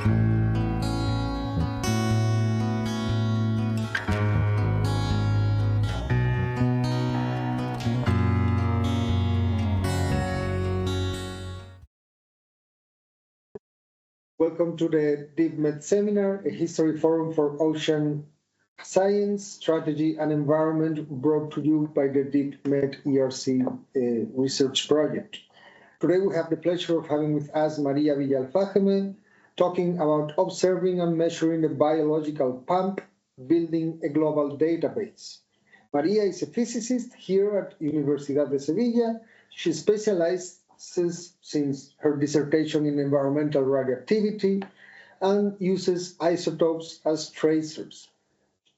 Welcome to the DeepMed seminar, a history forum for ocean science, strategy, and environment brought to you by the DeepMed ERC research project. Today we have the pleasure of having with us Maria Villa Alfageme, talking about observing and measuring the biological pump, building a global database. Maria is a physicist here at Universidad de Sevilla. She specializes since her dissertation in environmental radioactivity and uses isotopes as tracers.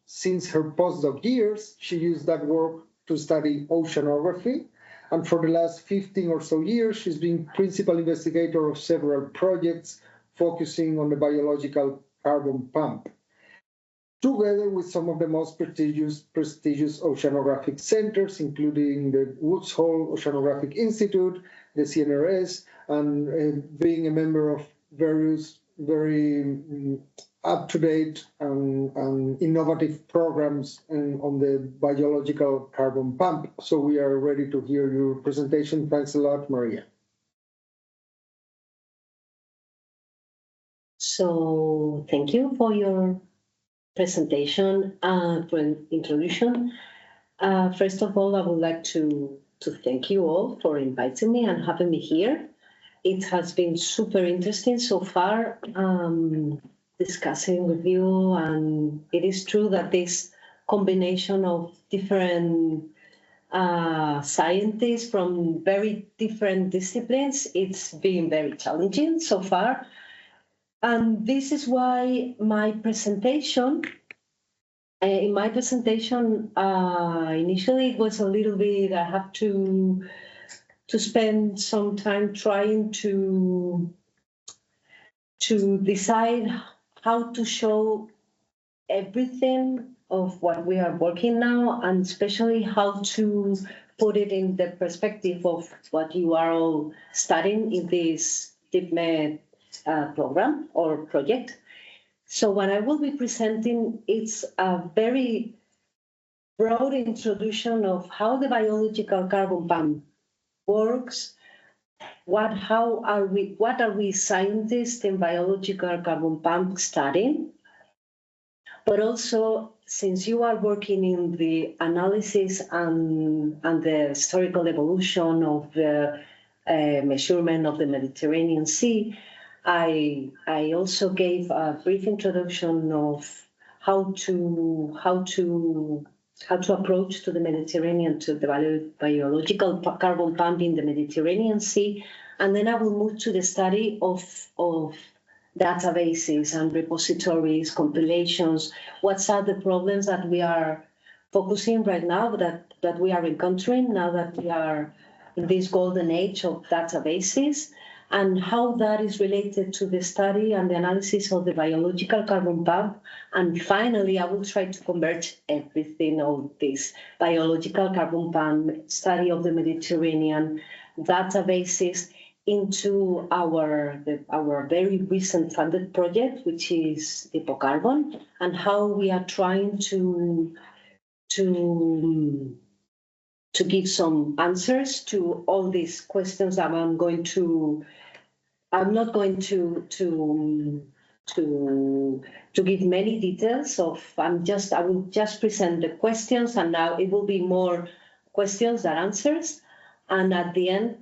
Since her postdoc years, she used that work to study oceanography, and for the last 15 or so years, she's been principal investigator of several projects focusing on the biological carbon pump, together with some of the most prestigious oceanographic centers, including the Woods Hole Oceanographic Institute, the CNRS, and being a member of various very up-to-date and innovative programs on the biological carbon pump. So we are ready to hear your presentation. Thanks a lot, Maria. So thank you for your presentation, for an introduction. First of all, I would like to thank you all for inviting me and having me here. It has been super interesting so far, discussing with you, and it is true that this combination of different scientists from very different disciplines, it's been very challenging so far. And this is why my presentation, initially it was a little bit, I have to spend some time trying to decide how to show everything of what we are working now, and especially how to put it in the perspective of what you are all studying in this DeepMed program or project. So what I will be presenting is a very broad introduction of how the biological carbon pump works, what are we scientists in biological carbon pump studying, but also since you are working in the analysis and the historical evolution of the measurement of the Mediterranean Sea, I also gave a brief introduction of how to approach to the Mediterranean, to the biological carbon pump in the Mediterranean Sea, and then I will move to the study of databases and repositories, compilations. What are the problems that we are focusing right now, that we are encountering now that we are in this golden age of databases, and how that is related to the study and the analysis of the biological carbon pump. And finally, I will try to converge everything of this biological carbon pump, study of the Mediterranean, databases, into our very recent funded project, which is Hippocarbon, and how we are trying to give some answers to all these questions that I'm not going to give many details of. I will just present the questions, and now it will be more questions than answers. And at the end,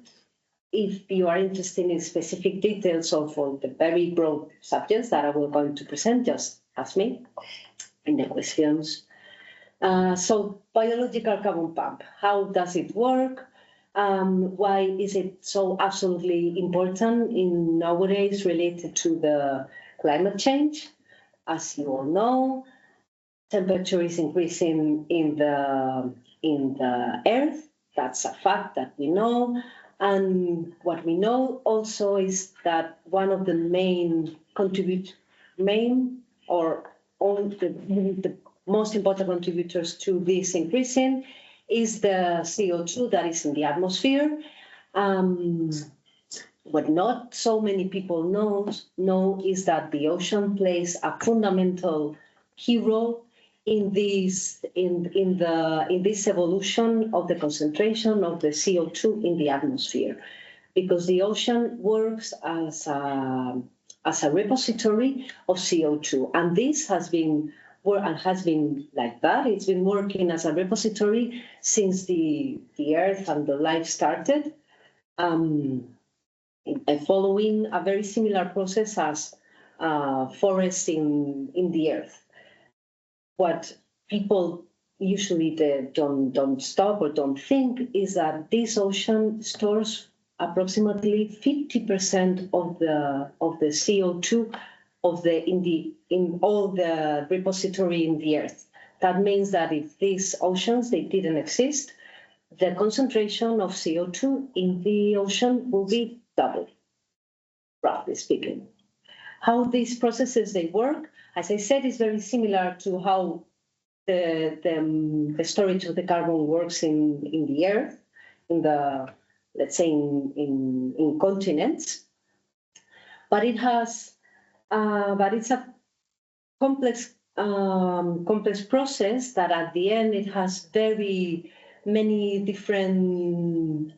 if you are interested in specific details of all the very broad subjects that I will going to present, just ask me in the questions. So biological carbon pump, how does it work? Why is it so absolutely important in nowadays related to the climate change? As you all know, temperature is increasing in the Earth. That's a fact that we know. And what we know also is that one of the main the most important contributors to this increasing is the CO2 that is in the atmosphere. what not so many people know is that the ocean plays a fundamental key role in this evolution of the concentration of the CO2 in the atmosphere, because the ocean works as a repository of CO2, and this has been like that. It's been working as a repository since the Earth and the life started. Following a very similar process as forests in the earth. What people usually don't stop or don't think is that this ocean stores approximately 50% of the CO2 in all the repository in the earth. That means that if these oceans they didn't exist, the concentration of CO2 in the ocean will be double, roughly speaking. How these processes they work, as I said, is very similar to how the storage of the carbon works in the earth, let's say in continents. But it's a complex process that at the end it has very many different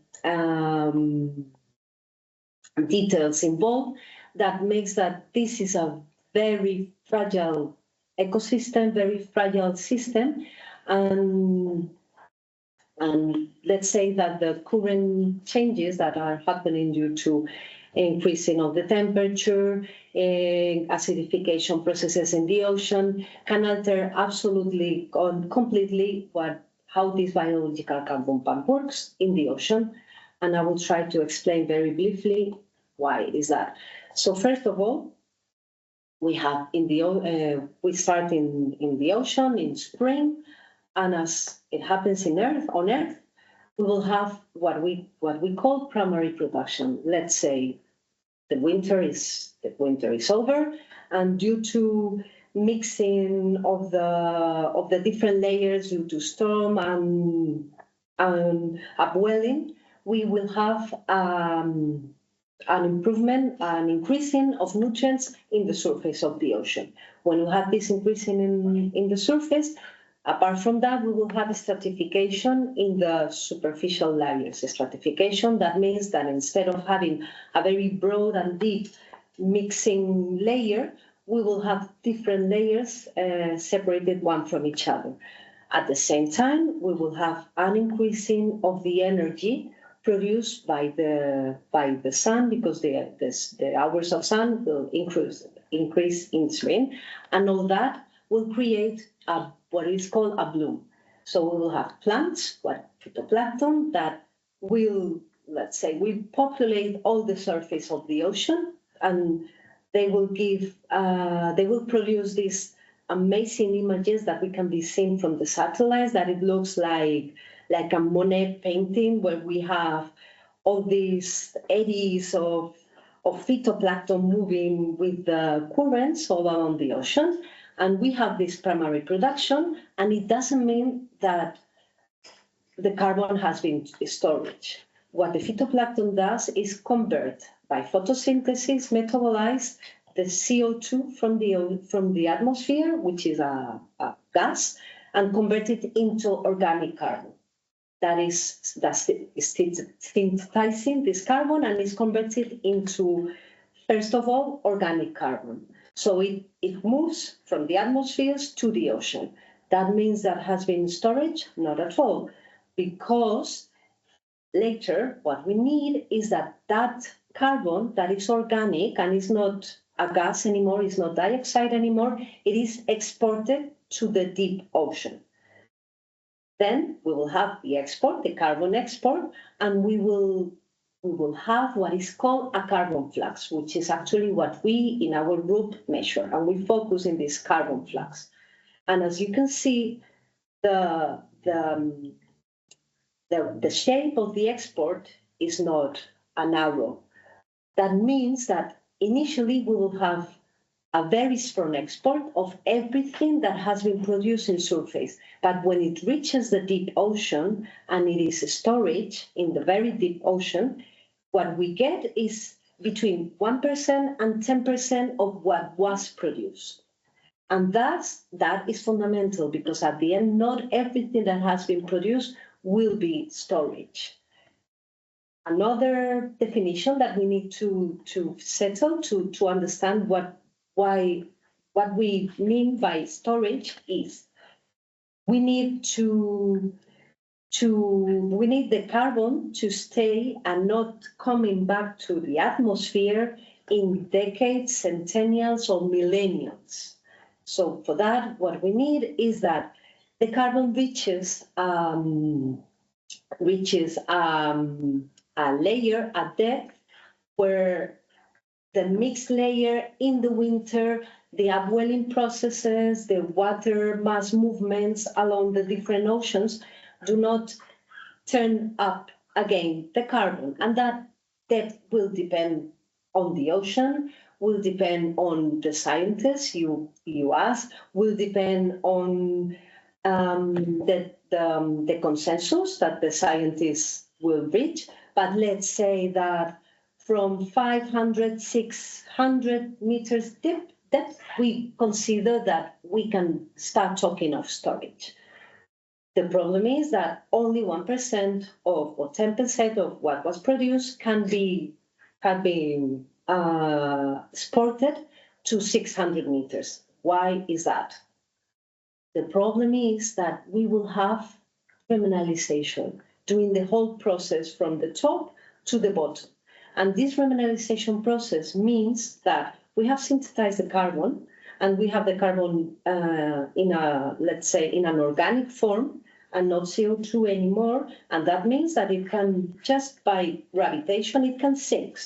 details involved that makes that this is a very fragile ecosystem, very fragile system, and let's say that the current changes that are happening due to increasing of the temperature, acidification processes in the ocean can alter absolutely completely how this biological carbon pump works in the ocean. And I will try to explain very briefly why is that. So first of all, we have we start in the ocean in spring, and as it happens on Earth, we will have what we call primary production. Let's say the winter is over, and due to mixing of the different layers due to storm and upwelling, we will have an improvement, an increasing of nutrients in the surface of the ocean. When you have this increasing in the surface, apart from that, we will have a stratification in the superficial layers. A stratification, that means that instead of having a very broad and deep mixing layer, we will have different layers separated one from each other. At the same time, we will have an increasing of the energy produced by the sun, because the hours of sun will increase in spring, and all that will create what is called a bloom. So we will have plants, phytoplankton, that will, let's say, will populate all the surface of the ocean, and they will produce these amazing images that we can be seen from the satellites, that it looks like a Monet painting, where we have all these eddies of phytoplankton moving with the currents all around the ocean. And we have this primary production, and it doesn't mean that the carbon has been stored. What the phytoplankton does is convert, by photosynthesis, metabolize the CO2 from the atmosphere, which is a gas, and convert it into organic carbon. That's synthesizing this carbon and is converted into, first of all, organic carbon. So it moves from the atmospheres to the ocean. That means that has been storage? Not at all, because later what we need is that carbon that is organic and is not a gas anymore, is not dioxide anymore, it is exported to the deep ocean. Then we will have the export, the carbon export, and we will have what is called a carbon flux, which is actually what we in our group measure, and we focus in this carbon flux. And as you can see, the shape of the export is not an arrow. That means that initially we will have a very strong export of everything that has been produced in surface. But when it reaches the deep ocean and it is storage in the very deep ocean, what we get is between 1% and 10% of what was produced. And that is fundamental, because at the end, not everything that has been produced will be storage. Another definition that we need to settle to understand what we mean by storage is we need we need the carbon to stay and not coming back to the atmosphere in decades, centennials, or millennials. So for that, what we need is that the carbon reaches a layer at depth where the mixed layer in the winter, the upwelling processes, the water mass movements along the different oceans do not turn up again the carbon. And that depth will depend on the ocean, will depend on the scientists you ask, will depend on the consensus that the scientists will reach. But let's say that from 500, 600 meters depth, we consider that we can start talking of storage. The problem is that only 1% or 10% of what was produced can be exported to 600 meters. Why is that? The problem is that we will have remineralization during the whole process from the top to the bottom. And this remineralization process means that we have synthesized the carbon, and we have the carbon let's say, in an organic form and not CO2 anymore. And that means that it can, just by gravitation, it can sink.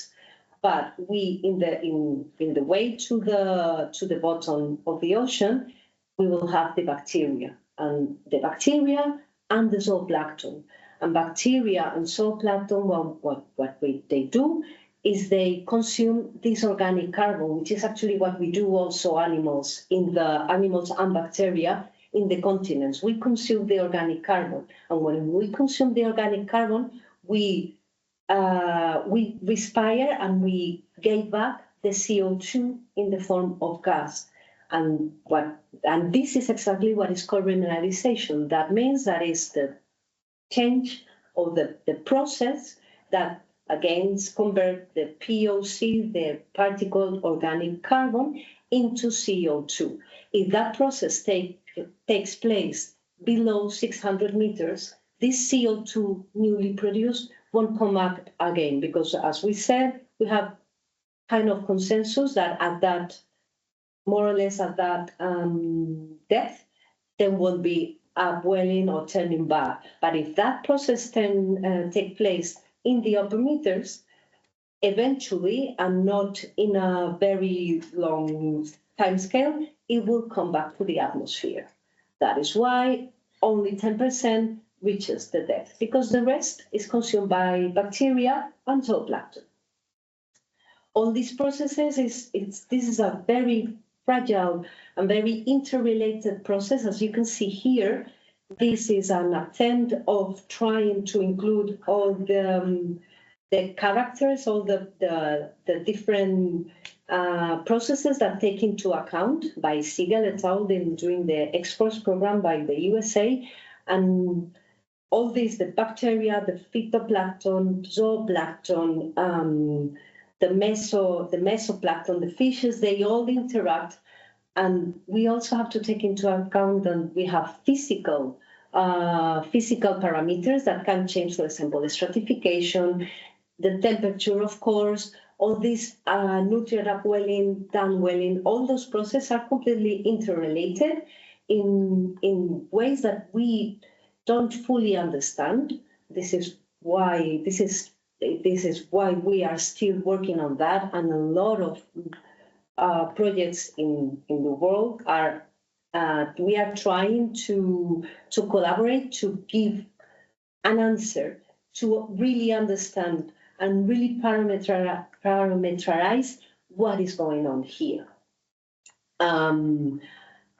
But we, in the way to the bottom of the ocean, we will have the bacteria and the zooplankton. And bacteria and zooplankton, well, what they do is they consume this organic carbon, which is actually what we do also animals and bacteria in the continents. We consume the organic carbon. And when we consume the organic carbon, we respire and we give back the CO2 in the form of gas. And this is exactly what is called remineralization. That means that is the change of the process that again convert the POC, the particle organic carbon, into CO2. If that process takes place below 600 meters, this CO2 newly produced won't come up again, because as we said, we have kind of consensus that at that, more or less at that depth, there won't be upwelling or turning back. But if that process can take place in the upper meters, eventually, and not in a very long time scale, it will come back to the atmosphere. That is why only 10% reaches the depth, because the rest is consumed by bacteria and zooplankton. All these processes, this is a very fragile and very interrelated process. As you can see here, this is an attempt of trying to include all the characters, all the different processes that take into account by Siegel et al. During the exports program by the USA. And all these, the bacteria, the phytoplankton, zooplankton, the mesoplankton, the fishes, they all interact. And we also have to take into account that we have physical parameters that can change, for example, the stratification, the temperature, of course, all these nutrient upwelling, downwelling, all those processes are completely interrelated in ways that we don't fully understand. This is why we are still working on that, and a lot of projects in the world are we are trying to collaborate to give an answer to really understand and really parameterize what is going on here.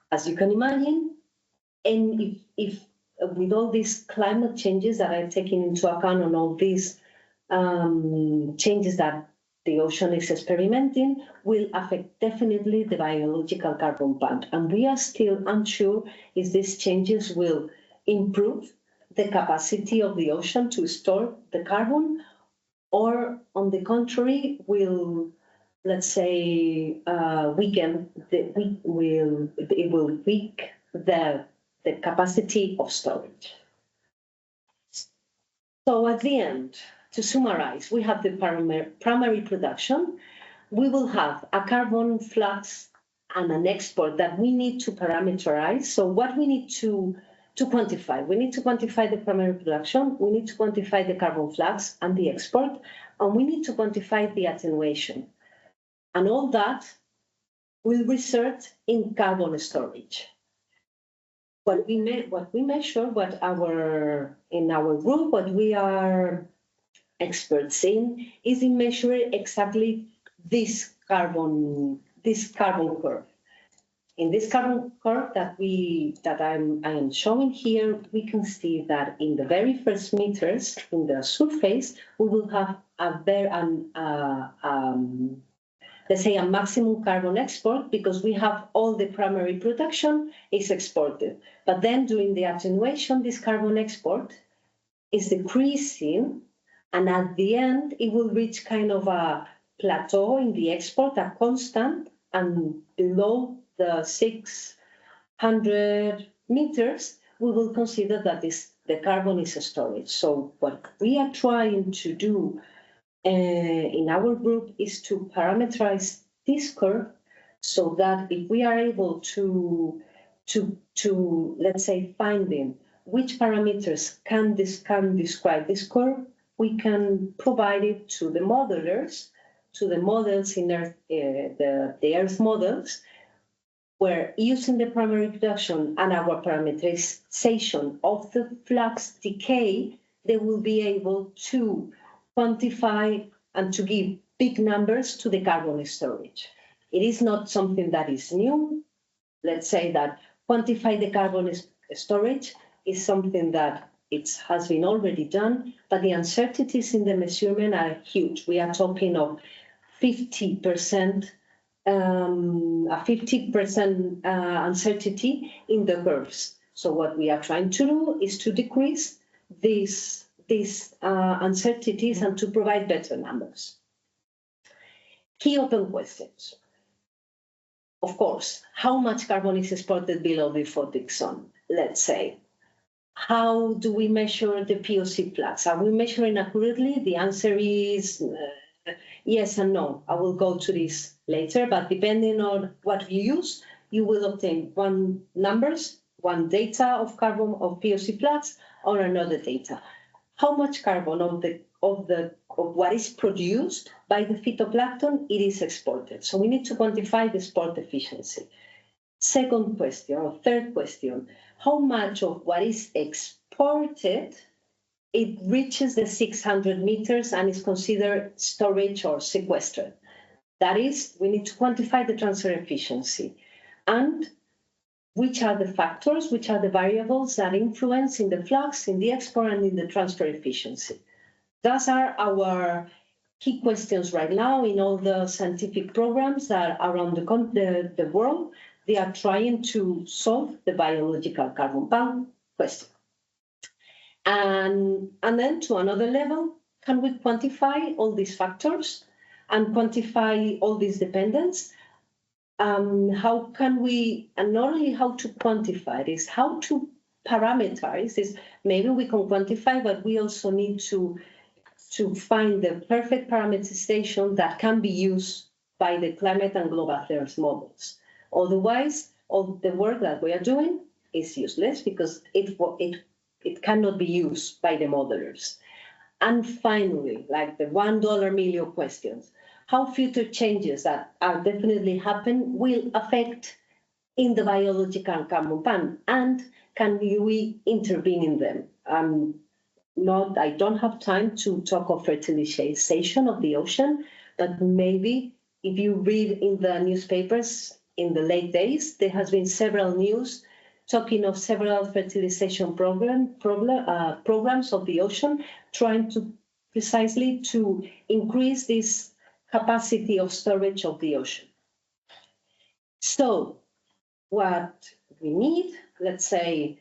As you can imagine, and if with all these climate changes that are taken into account, and all these changes that the ocean is experimenting will affect definitely the biological carbon plant. And we are still unsure if these changes will improve the capacity of the ocean to store the carbon, or on the contrary, will, let's say, it will weaken the capacity of storage. So at the end, to summarize, we have the primary production. We will have a carbon flux and an export that we need to parameterize. So what we need to quantify, we need to quantify the primary production, we need to quantify the carbon flux and the export, and we need to quantify the attenuation. And all that will result in carbon storage. What we measure, in our group, what we are experts in, is in measuring exactly this carbon curve. In this carbon curve that I am showing here, we can see that in the very first meters in the surface, we will have let's say a maximum carbon export, because we have all the primary production is exported. But then during the attenuation, this carbon export is decreasing, and at the end, it will reach kind of a plateau in the export, a constant, and below the 600 meters, we will consider that the carbon is a storage. So what we are trying to do in our group is to parameterize this curve, so that if we are able to let's say finding which parameters can describe this curve, we can provide it to the modelers, to the models in Earth, the Earth models, where using the primary production and our parameterization of the flux decay, they will be able to quantify and to give big numbers to the carbon storage. It is not something that is new. Let's say that quantify the carbon storage is something that it has been already done, but the uncertainties in the measurement are huge. We are talking of 50%, a 50% uncertainty in the curves. So what we are trying to do is to decrease these uncertainties and to provide better numbers. Key open questions. Of course, how much carbon is exported below the photic zone? Let's say. How do we measure the POC flux? Are we measuring accurately? The answer is yes and no. I will go to this later, but depending on what you use, you will obtain one data of carbon of POC flux, or another data. How much carbon of what is produced by the phytoplankton it is exported? So we need to quantify the export efficiency. Second question, or third question, how much of what is exported it reaches the 600 meters and is considered storage or sequestered? That is, we need to quantify the transfer efficiency. And which are the factors, which are the variables that influence in the flux, in the export, and in the transfer efficiency? Those are our key questions right now in all the scientific programs that are around the world. They are trying to solve the biological carbon plant question. And then to another level, can we quantify all these factors and quantify all these dependence? How can we, and not only how to quantify this, how to parameterize this? Maybe we can quantify, but we also need to find the perfect parameterization that can be used by the climate and global affairs models. Otherwise, all the work that we are doing is useless, because it cannot be used by the modelers. And finally, like the $1 million questions, how future changes that are definitely happen will affect in the biological carbon plant, and can we intervene in them? I don't have time to talk of fertilization of the ocean, but maybe if you read in the newspapers in the late days, there has been several news talking of several fertilization programs of the ocean, trying to precisely to increase this capacity of storage of the ocean. So what we need, let's say,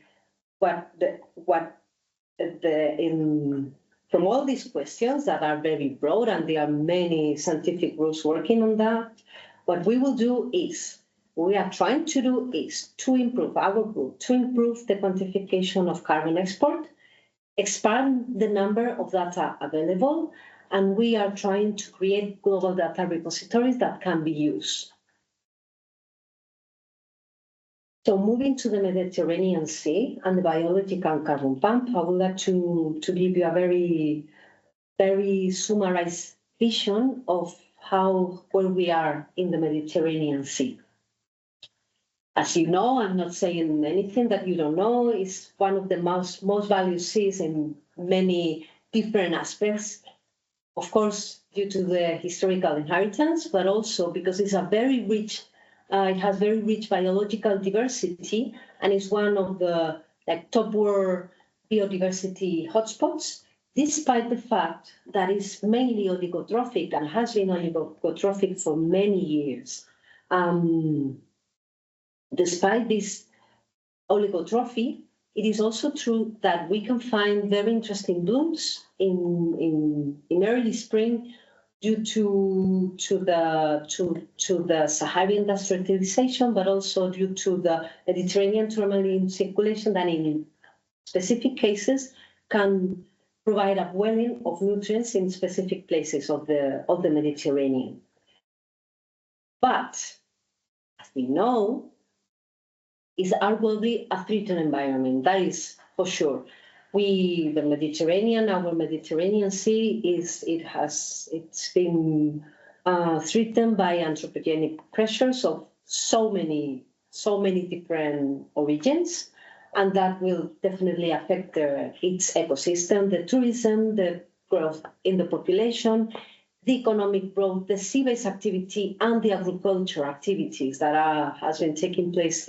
from all these questions that are very broad, and there are many scientific groups working on that, what we will do is, we are trying to do is to improve our group, to improve the quantification of carbon export, expand the number of data available, and we are trying to create global data repositories that can be used. So moving to the Mediterranean Sea and the biological carbon pump, I would like to give you a very, very summarized vision of where we are in the Mediterranean Sea. As you know, I'm not saying anything that you don't know. It's one of the most valued seas in many different aspects. Of course, due to the historical inheritance, but also because it's a very rich. It has very rich biological diversity, and is one of the top world biodiversity hotspots, despite the fact that it's mainly oligotrophic and has been oligotrophic for many years. Despite this oligotrophy, it is also true that we can find very interesting blooms in early spring due to the Saharan industrialization, but also due to the Mediterranean tourmaline circulation that in specific cases can provide upwelling of nutrients in specific places of the Mediterranean. But as we know, is arguably a threatened environment. That is for sure. Our Mediterranean Sea it's been threatened by anthropogenic pressures of so many different origins, and that will definitely affect its ecosystem, the tourism, the growth in the population, the economic growth, the sea-based activity, and the agriculture activities that has been taking place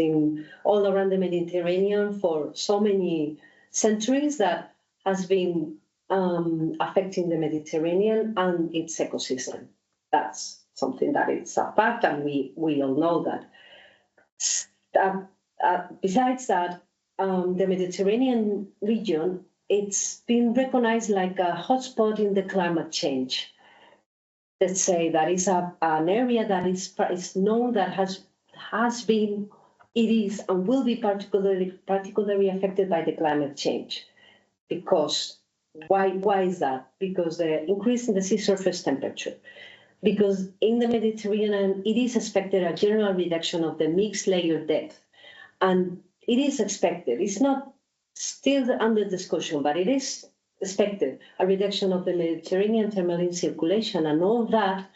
all around the Mediterranean for so many centuries that has been affecting the Mediterranean and its ecosystem. That's something that is a fact, and we all know that. Besides that, the Mediterranean region, it's been recognized like a hotspot in the climate change. Let's say that is an area that is known that has been, it is, and will be particularly affected by the climate change. Because why is that? Because the increase in the sea surface temperature. Because in the Mediterranean, it is expected a general reduction of the mixed layer depth. And it is expected. It's not still under discussion, but it is expected a reduction of the Mediterranean tourmaline circulation, and all that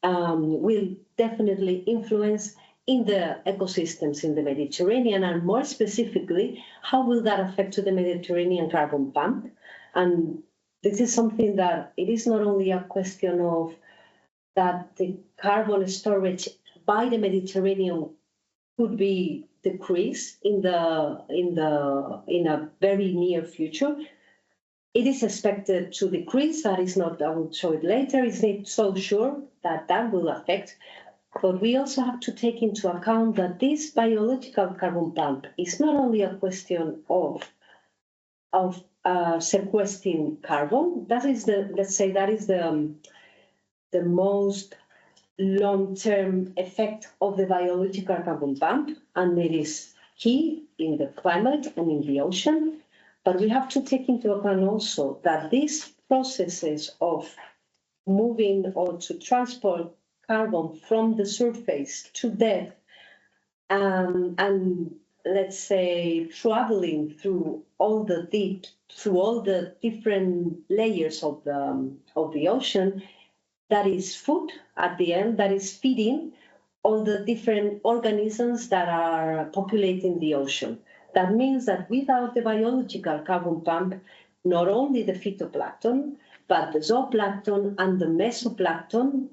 will definitely influence in the ecosystems in the Mediterranean, and more specifically, how will that affect to the Mediterranean carbon pump? And this is something that it is not only a question of that the carbon storage by the Mediterranean could be decreased in a very near future. It is expected to decrease. That is not, I will show it later. It's not so sure that will affect. But we also have to take into account that this biological carbon pump is not only a question of sequestering carbon. That is the most long-term effect of the biological carbon pump, and it is key in the climate and in the ocean. But we have to take into account also that these processes of moving or to transport carbon from the surface to depth and let's say traveling through all the different layers of the ocean, that is food at the end, that is feeding all the different organisms that are populating the ocean. That means that without the biological carbon pump, not only the phytoplankton, but the zooplankton and the mesoplankton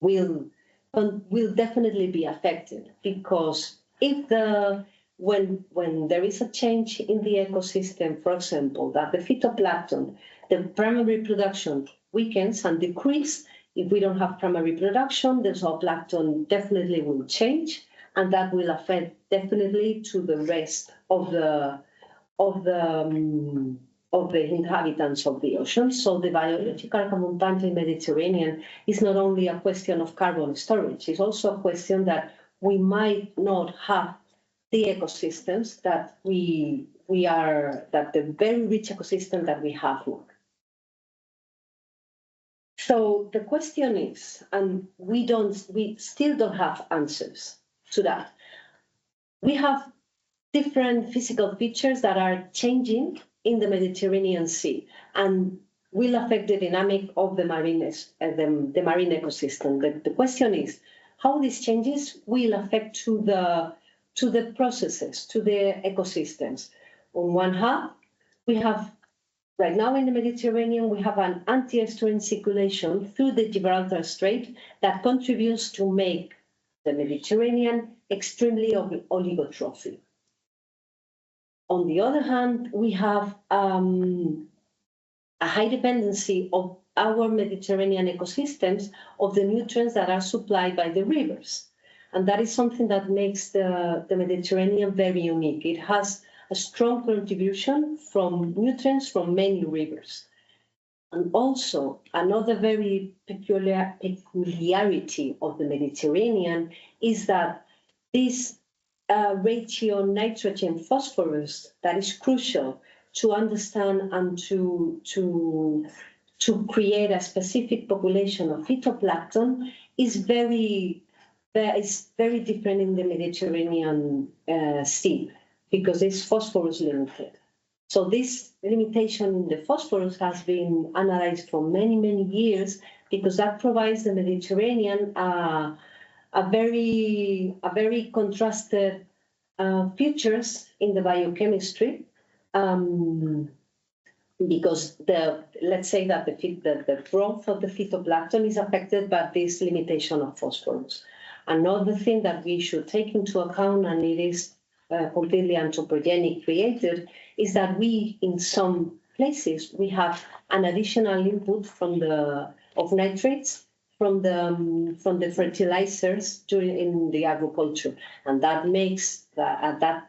will definitely be affected, because when there is a change in the ecosystem, for example, that the phytoplankton, the primary reproduction weakens and decrease. If we don't have primary production, the zooplankton definitely will change, and that will affect definitely to the rest of the inhabitants of the ocean. So the biological carbon pump in the Mediterranean is not only a question of carbon storage, it's also a question that we might not have the ecosystems that that the very rich ecosystem that we have now. So the question is, and we still don't have answers to that. We have different physical features that are changing in the Mediterranean Sea and will affect the dynamic of the marine ecosystem. The question is how these changes will affect to the processes, to the ecosystems. On one hand, we have right now in the Mediterranean, we have an anti-estuarine circulation through the Gibraltar Strait that contributes to make the Mediterranean extremely oligotrophic. On the other hand, we have a high dependency of our Mediterranean ecosystems of the nutrients that are supplied by the rivers. And that is something that makes the Mediterranean very unique. It has a strong contribution from nutrients from many rivers. And also, another very peculiarity of the Mediterranean is that this ratio nitrogen-phosphorus that is crucial to understand and to create a specific population of phytoplankton is very different in the Mediterranean Sea because it's phosphorus limited. So this limitation in the phosphorus has been analyzed for many, many years because that provides the Mediterranean a very contrasted features in the biochemistry. Because let's say that the growth of the phytoplankton is affected by this limitation of phosphorus. Another thing that we should take into account, and it is completely anthropogenic created, is that we, in some places, we have an additional input of nitrates from the fertilizers in the agriculture, and that makes that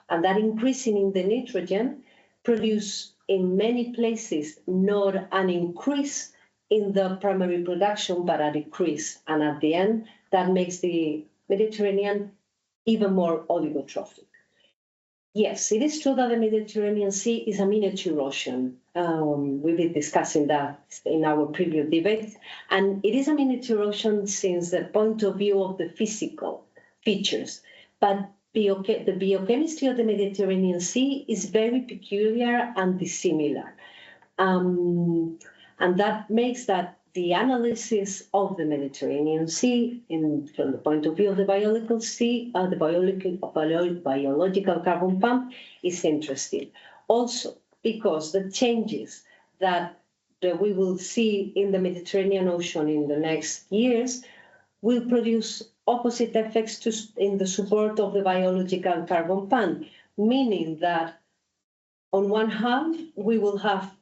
increasing in the nitrogen produce in many places not an increase in the primary production, but a decrease. And at the end, that makes the Mediterranean even more oligotrophic. Yes, it is true that the Mediterranean Sea is a miniature ocean. We've been discussing that in our previous debate. And it is a miniature ocean since the point of view of the physical features. But the biochemistry of the Mediterranean Sea is very peculiar and dissimilar. And that makes that the analysis of the Mediterranean Sea, from the point of view of the biological carbon pump, is interesting. Also, because the changes that we will see in the Mediterranean Ocean in the next years will produce opposite effects in the support of the biological carbon pump, meaning that on one hand, we will have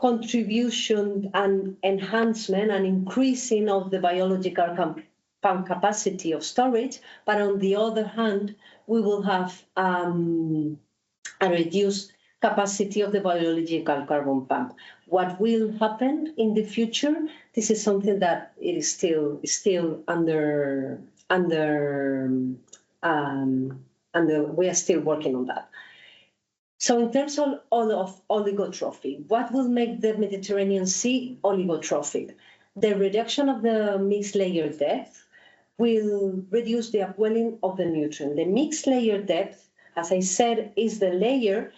contribution and enhancement and increasing of the biological pump capacity of storage, but on the other hand, we will have a reduced capacity of the biological carbon pump. What will happen in the future? This is something that it is still under we are still working on that. So in terms of oligotrophy, what will make the Mediterranean Sea oligotrophic? The reduction of the mixed layer depth will reduce the upwelling of the nutrient. The mixed layer depth, as I said, is the layer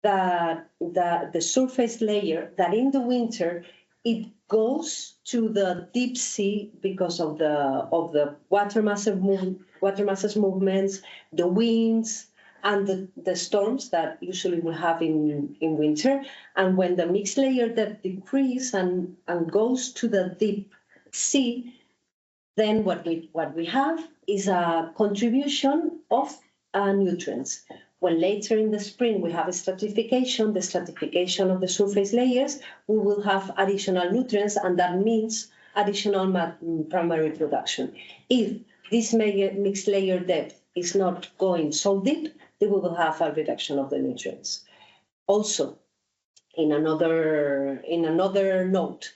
the surface layer that in the winter it goes to the deep sea because of the water masses movements, the winds, and the storms that usually we have in winter. And when the mixed layer depth decreases and goes to the deep sea, then what we have is a contribution of nutrients. when later in the spring we have a stratification, the stratification of the surface layers, we will have additional nutrients, and that means additional primary production. If this mixed layer depth is not going so deep, then we will have a reduction of the nutrients. Also, in another note,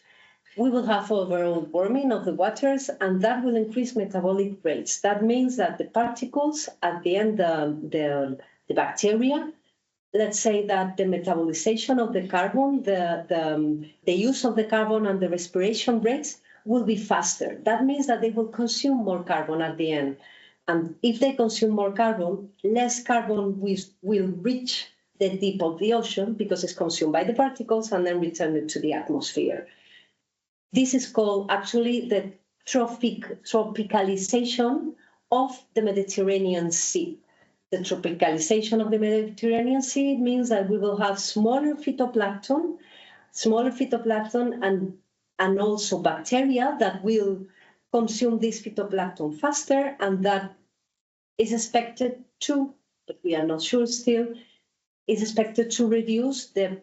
we will have overall warming of the waters, and that will increase metabolic rates. That means that the particles at the end, the bacteria, let's say that the metabolization of the carbon, the use of the carbon and the respiration rates will be faster. That means that they will consume more carbon at the end. And if they consume more carbon, less carbon will reach the deep of the ocean because it's consumed by the particles and then returned to the atmosphere. This is called actually the tropicalization of the Mediterranean Sea. The tropicalization of the Mediterranean Sea means that we will have smaller phytoplankton and also bacteria that will consume this phytoplankton faster, and that is expected to, but we are not sure still, is expected to reduce the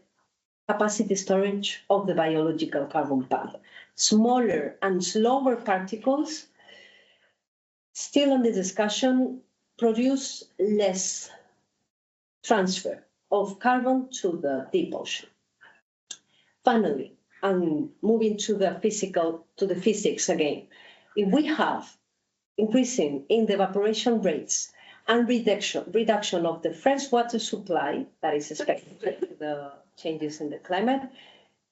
capacity storage of the biological carbon pump. Smaller and slower particles, still in the discussion, produce less transfer of carbon to the deep ocean. Finally, and moving to the physics again, if we have increasing in the evaporation rates and reduction of the freshwater supply that is expected to the changes in the climate,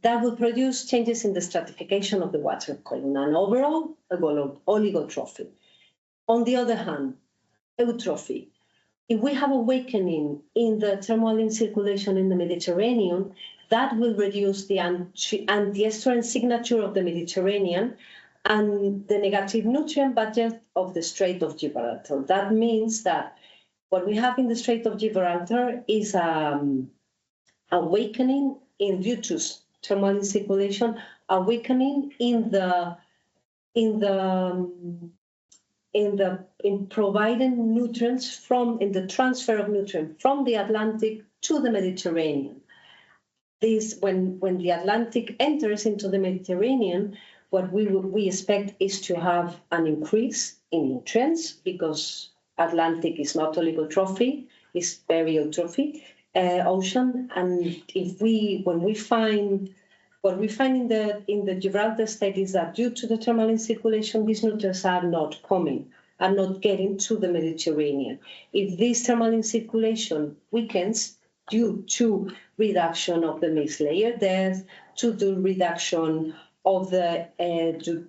that will produce changes in the stratification of the water column and overall oligotrophy. On the other hand, eutrophy. If we have awakening in the thermal circulation in the Mediterranean, that will reduce the antiestuarine signature of the Mediterranean and the negative nutrient budget of the Strait of Gibraltar. That means that what we have in the Strait of Gibraltar is awakening due to thermal circulation, awakening in providing nutrients in the transfer of nutrients from the Atlantic to the Mediterranean. This, when the Atlantic enters into the Mediterranean, what we expect is to have an increase in nutrients because Atlantic is not oligotrophy, it's very eutrophic ocean. And what we find in the Gibraltar state is that due to the thermal circulation, these nutrients are not getting to the Mediterranean. If this thermal circulation weakens due to reduction of the mixed layer depth, to the reduction of the due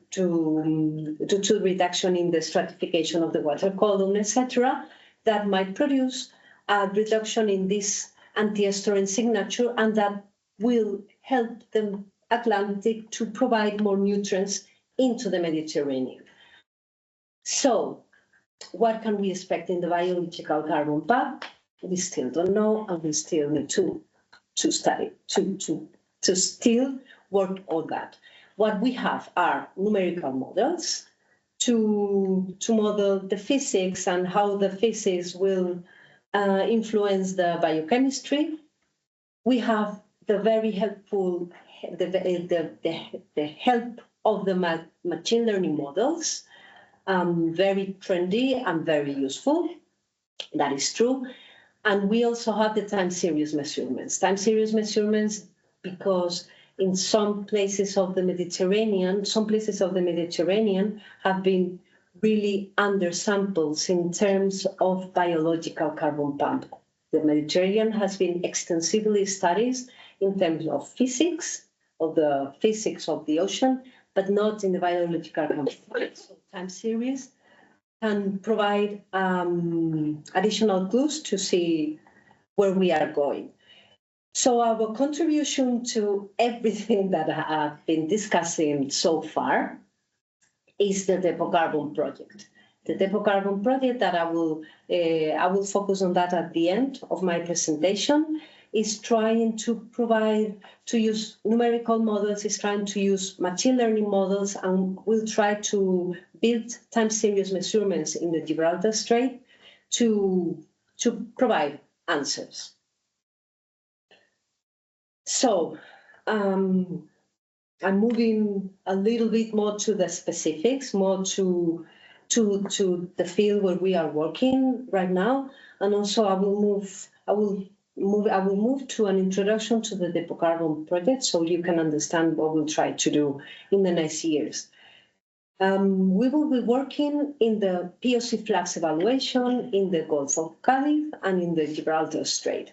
to reduction in the stratification of the water column, etc., that might produce a reduction in this antiestuarine signature, and that will help the Atlantic to provide more nutrients into the Mediterranean. So, what can we expect in the biological carbon pump? We still don't know, and we still need to study, to still work on that. What we have are numerical models to model the physics and how the physics will influence the biochemistry. We have the very helpful, the help of the machine learning models, very trendy and very useful. That is true. And we also have the time series measurements. Time series measurements because in some places of the Mediterranean, have been really undersamples in terms of biological carbon pump. The Mediterranean has been extensively studied in terms of physics of the ocean, but not in the biological carbon pump. So time series can provide additional clues to see where we are going. So our contribution to everything that I have been discussing so far is the Depot Carbon project. The Depot Carbon project that I will focus on that at the end of my presentation is trying to use numerical models, is trying to use machine learning models, and will try to build time series measurements in the Gibraltar Strait to provide answers. So I'm moving a little bit more to the specifics, more to the field where we are working right now, and also I will move to an introduction to the Depocarbon project, so you can understand what we'll try to do in the next years. We will be working in the POC flags evaluation in the Gulf of Cadiz and in the Gibraltar Strait.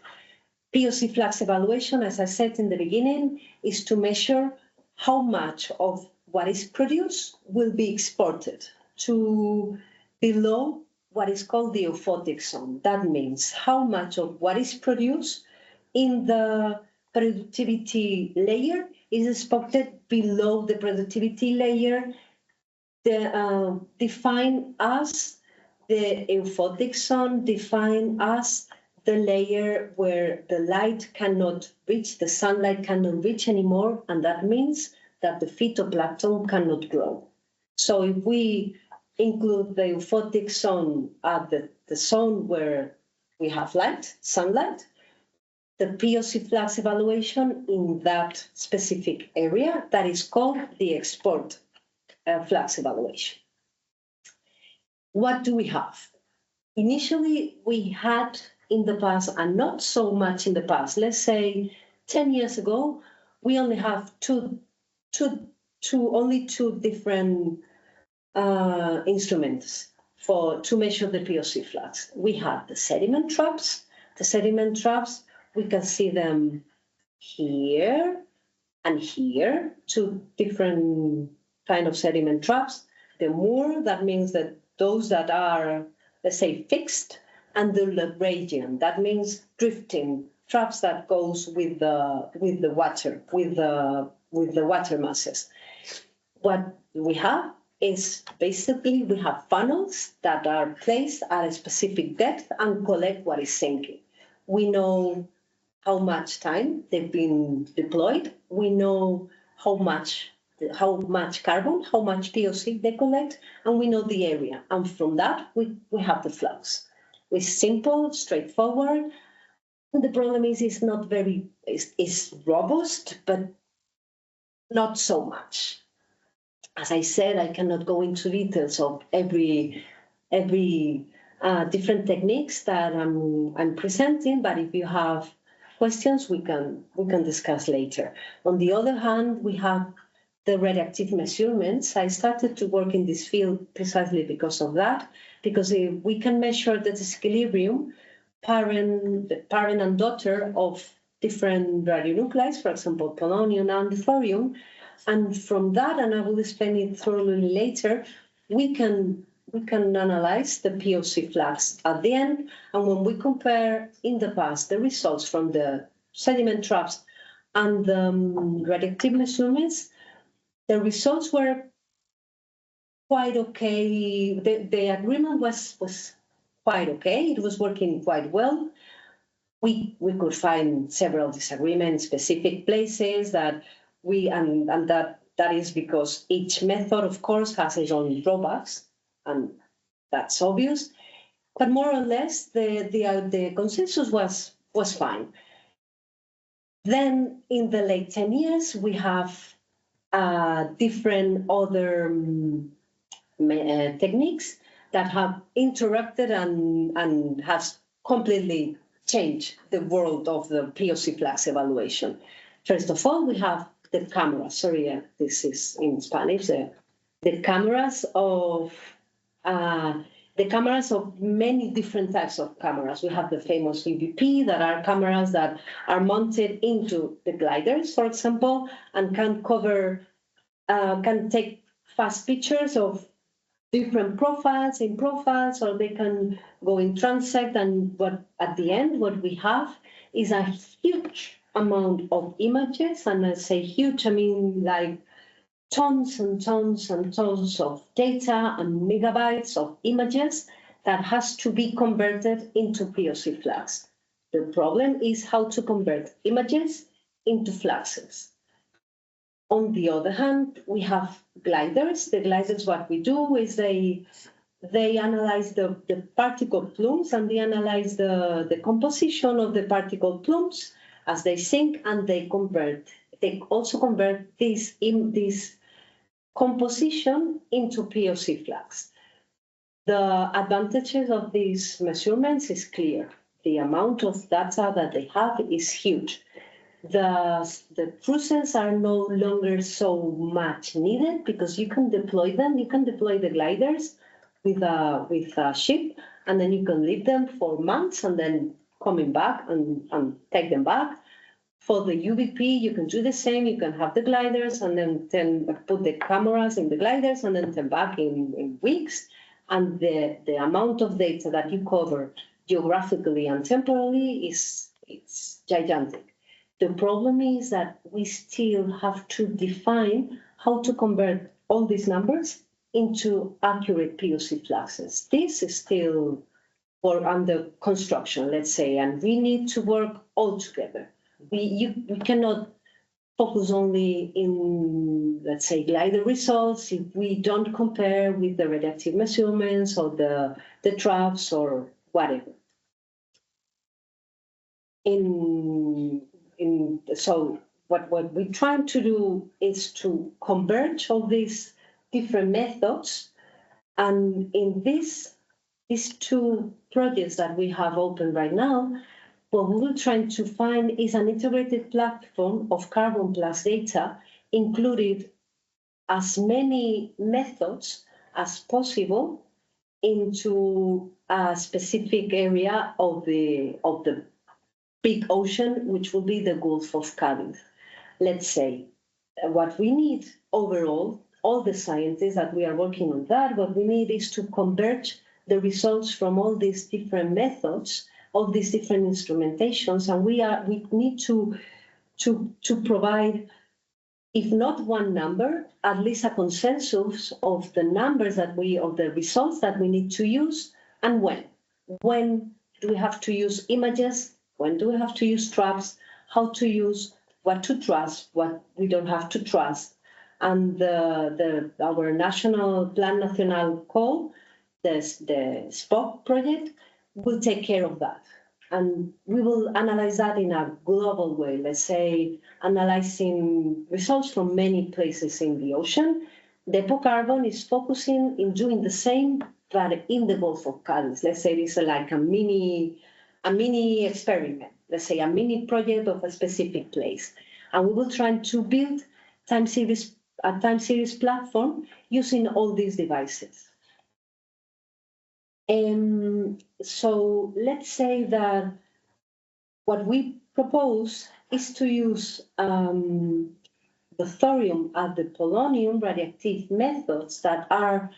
POC flags evaluation, as I said in the beginning, is to measure how much of what is produced will be exported to below what is called the euphotic zone. That means how much of what is produced in the productivity layer is exported below the productivity layer defined as the euphotic zone, defined as the layer where the light cannot reach, the sunlight cannot reach anymore, and that means that the phytoplankton cannot grow. So if we include the euphotic zone at the zone where we have light, sunlight, the POC flags evaluation in that specific area, that is called the export flags evaluation. What do we have? Initially, we had in the past, and not so much in the past, let's say 10 years ago, we only have only two different instruments to measure the POC flags. We have the sediment traps. The sediment traps, we can see them here and here, two different kind of sediment traps. The moor, that means that those that are, let's say, fixed, and the Lagrangian, that means drifting traps that goes with the water, with the water masses. What we have is basically we have funnels that are placed at a specific depth and collect what is sinking. We know how much time they've been deployed. We know how much carbon, how much POC they collect, and we know the area. And from that, we have the flux. It's simple, straightforward. And the problem is it's not very, it's robust, but not so much. As I said, I cannot go into details of every different techniques that I'm presenting, but if you have questions, we can discuss later. On the other hand, we have the radioactive measurements. I started to work in this field precisely because of that, because if we can measure the disequilibrium, parent and daughter of different radionuclides, for example, polonium and thorium, and from that, and I will explain it thoroughly later, we can analyze the POC flags at the end. And when we compare in the past the results from the sediment traps and the radioactive measurements, the results were quite okay. The agreement was quite okay. It was working quite well. We could find several disagreements, specific places that and that is because each method, of course, has its own drawbacks, and that's obvious. But more or less, the consensus was fine. Then, in the late 10 years, we have different other techniques that have interacted and has completely changed the world of the POC flags evaluation. First of all, we have the cameras. Sorry, this is in Spanish. The cameras of many different types of cameras. We have the famous UVP, that are cameras that are mounted into the gliders, for example, and can take fast pictures of different profiles, or they can go in transect, and at the end what we have is a huge amount of images. And I say huge, I mean like tons and tons and tons of data and megabytes of images that has to be converted into POC flags. The problem is how to convert images into flags. On the other hand, we have gliders. The gliders, what we do is they they analyze the particle plumes, and they analyze the composition of the particle plumes as they sink, and they also convert this composition into POC flags. The advantages of these measurements is clear. The amount of data that they have is huge. The cruises are no longer so much needed because you can deploy them. You can deploy the gliders with a ship, and then you can leave them for months and then coming back and take them back. For the UVP, you can do the same. You can have the gliders and then put the cameras in the gliders and then turn back in weeks. And the amount of data that you cover geographically and temporally it's gigantic. The problem is that we still have to define how to convert all these numbers into accurate POC fluxes. This is still under construction, let's say, and we need to work all together. We cannot focus only in, let's say, glider results if we don't compare with the radioactive measurements or the troughs or whatever. So what we're trying to do is to converge all these different methods, and in these two projects that we have open right now, what we're trying to find is an integrated platform of carbon plus data, included as many methods as possible into a specific area of the big ocean, which will be the Gulf of Cadiz. Let's say what we need overall, all the scientists that we are working on that, what we need is to converge the results from all these different methods, all these different instrumentations, and we need to provide, if not one number, at least a consensus of the numbers of the results that we need to use, and when. When do we have to use images? When do we have to use traps? How to use, what to trust, what we don't have to trust. And our National Plan Nacional call, the SPOC project, will take care of that. And we will analyze that in a global way, let's say, analyzing results from many places in the ocean. Depot Carbon is focusing in doing the same, but in the Gulf of Cadiz. Let's say it's like a mini experiment, let's say a mini project of a specific place. And we will try to build a time series platform using all these devices. So let's say that what we propose is to use the thorium and the polonium radioactive methods that are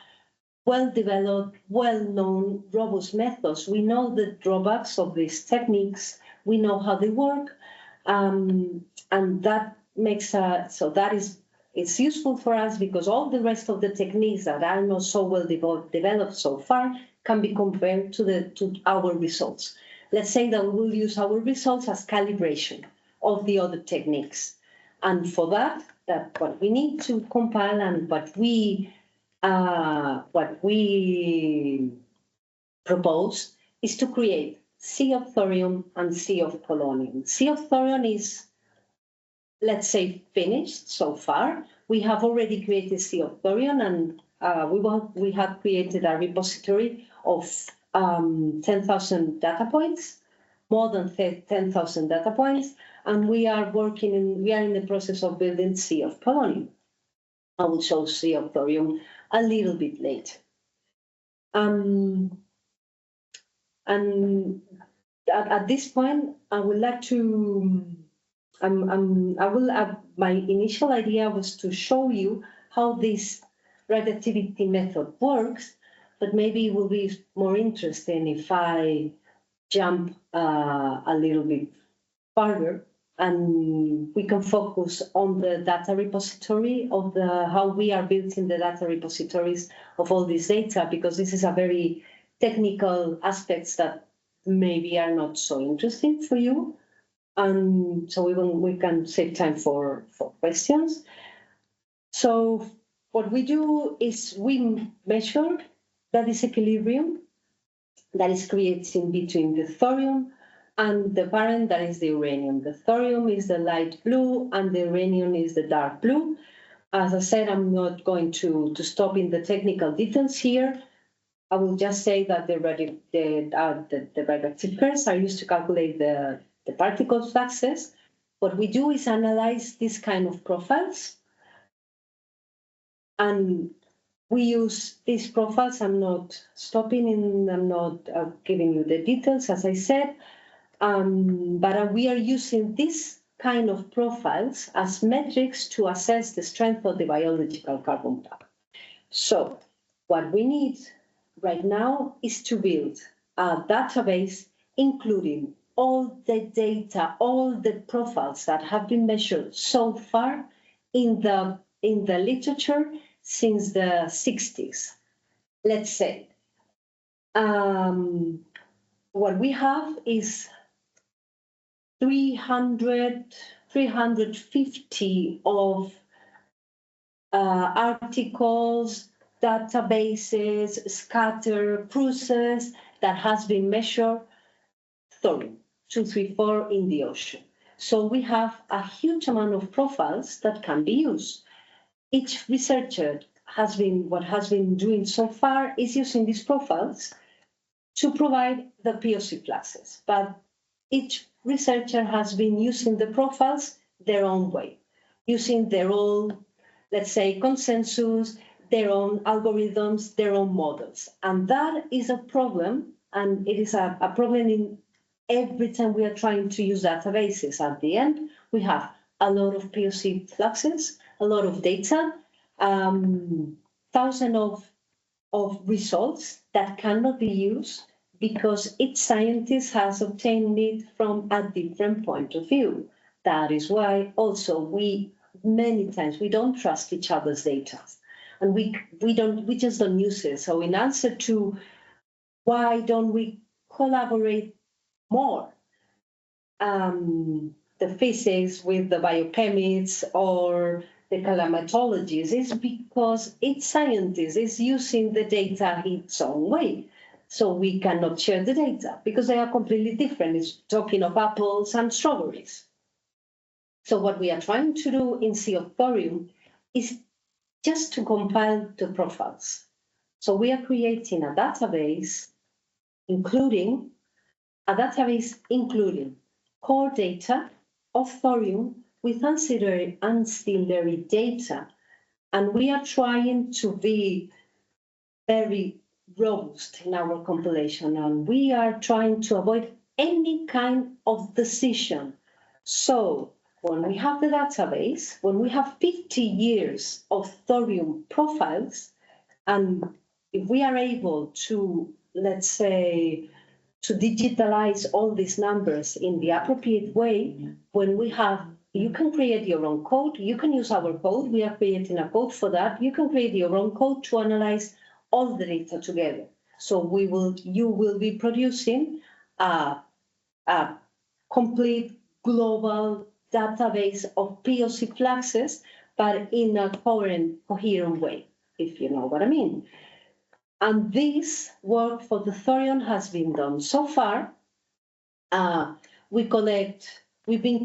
well-developed, well-known, robust methods. We know the drawbacks of these techniques. We know how they work, and that makes it's useful for us because all the rest of the techniques that are not so well developed so far can be compared to our results. Let's say that we will use our results as calibration of the other techniques, and for that what we need to compile and what we propose is to create sea of thorium and sea of polonium. Sea of thorium is, let's say, finished so far. We have already created sea of thorium, and we have created a repository of 10,000 data points, more than 10,000 data points, and we are in the process of building sea of polonium. I will show sea of thorium a little bit later. And at this point, I would like to. My initial idea was to show you how this radioactivity method works, but maybe it will be more interesting if I jump a little bit farther and we can focus on the data repository of how we are building the data repositories of all this data, because this is a very technical aspects that maybe are not so interesting for you. And so we can save time for questions. So what we do is we measure that disequilibrium that is creating between the thorium and the parent, that is the uranium. The thorium is the light blue and the uranium is the dark blue. As I said, I'm not going to stop in the technical details here. I will just say that the radioactive pairs are used to calculate the particle fluxes. What we do is analyze this kind of profiles, and we use these profiles. I'm not stopping and I'm not giving you the details, as I said, but we are using this kind of profiles as metrics to assess the strength of the biological carbon block. So what we need right now is to build a database including all the data, all the profiles that have been measured so far in the literature since the 60s. Let's say what we have is 350 of articles, databases, scatter process that has been measured thorium 234 in the ocean. So we have a huge amount of profiles that can be used. Each researcher has been doing so far is using these profiles to provide the POC classes, but each researcher has been using the profiles their own way, using their own, let's say, consensus, their own algorithms, their own models. And that is a problem, and it is a problem in every time we are trying to use databases. At the end, we have a lot of POC fluxes, a lot of data, thousands of results that cannot be used because each scientist has obtained it from a different point of view. That is why also many times we don't trust each other's data, and we just don't use it. So in answer to why don't we collaborate more, the physics with the biochemists or the climatologists, is because each scientist is using the data its own way. So we cannot share the data because they are completely different. It's talking of apples and strawberries. So what we are trying to do in Sea of Thorium is just to compile the profiles. So we are creating a database including core data of thorium with ancillary data. And we are trying to be very robust in our compilation, and we are trying to avoid any kind of decision. So when we have the database, when we have 50 years of thorium profiles, and if we are able to, let's say, to digitalize all these numbers in the appropriate way, when we have, you can create your own code, you can use our code, we are creating a code for that, you can create your own code to analyze all the data together. So you will be producing a complete global database of POC fluxes, but in a coherent way, if you know what I mean. And this work for the thorium has been done so far. We've been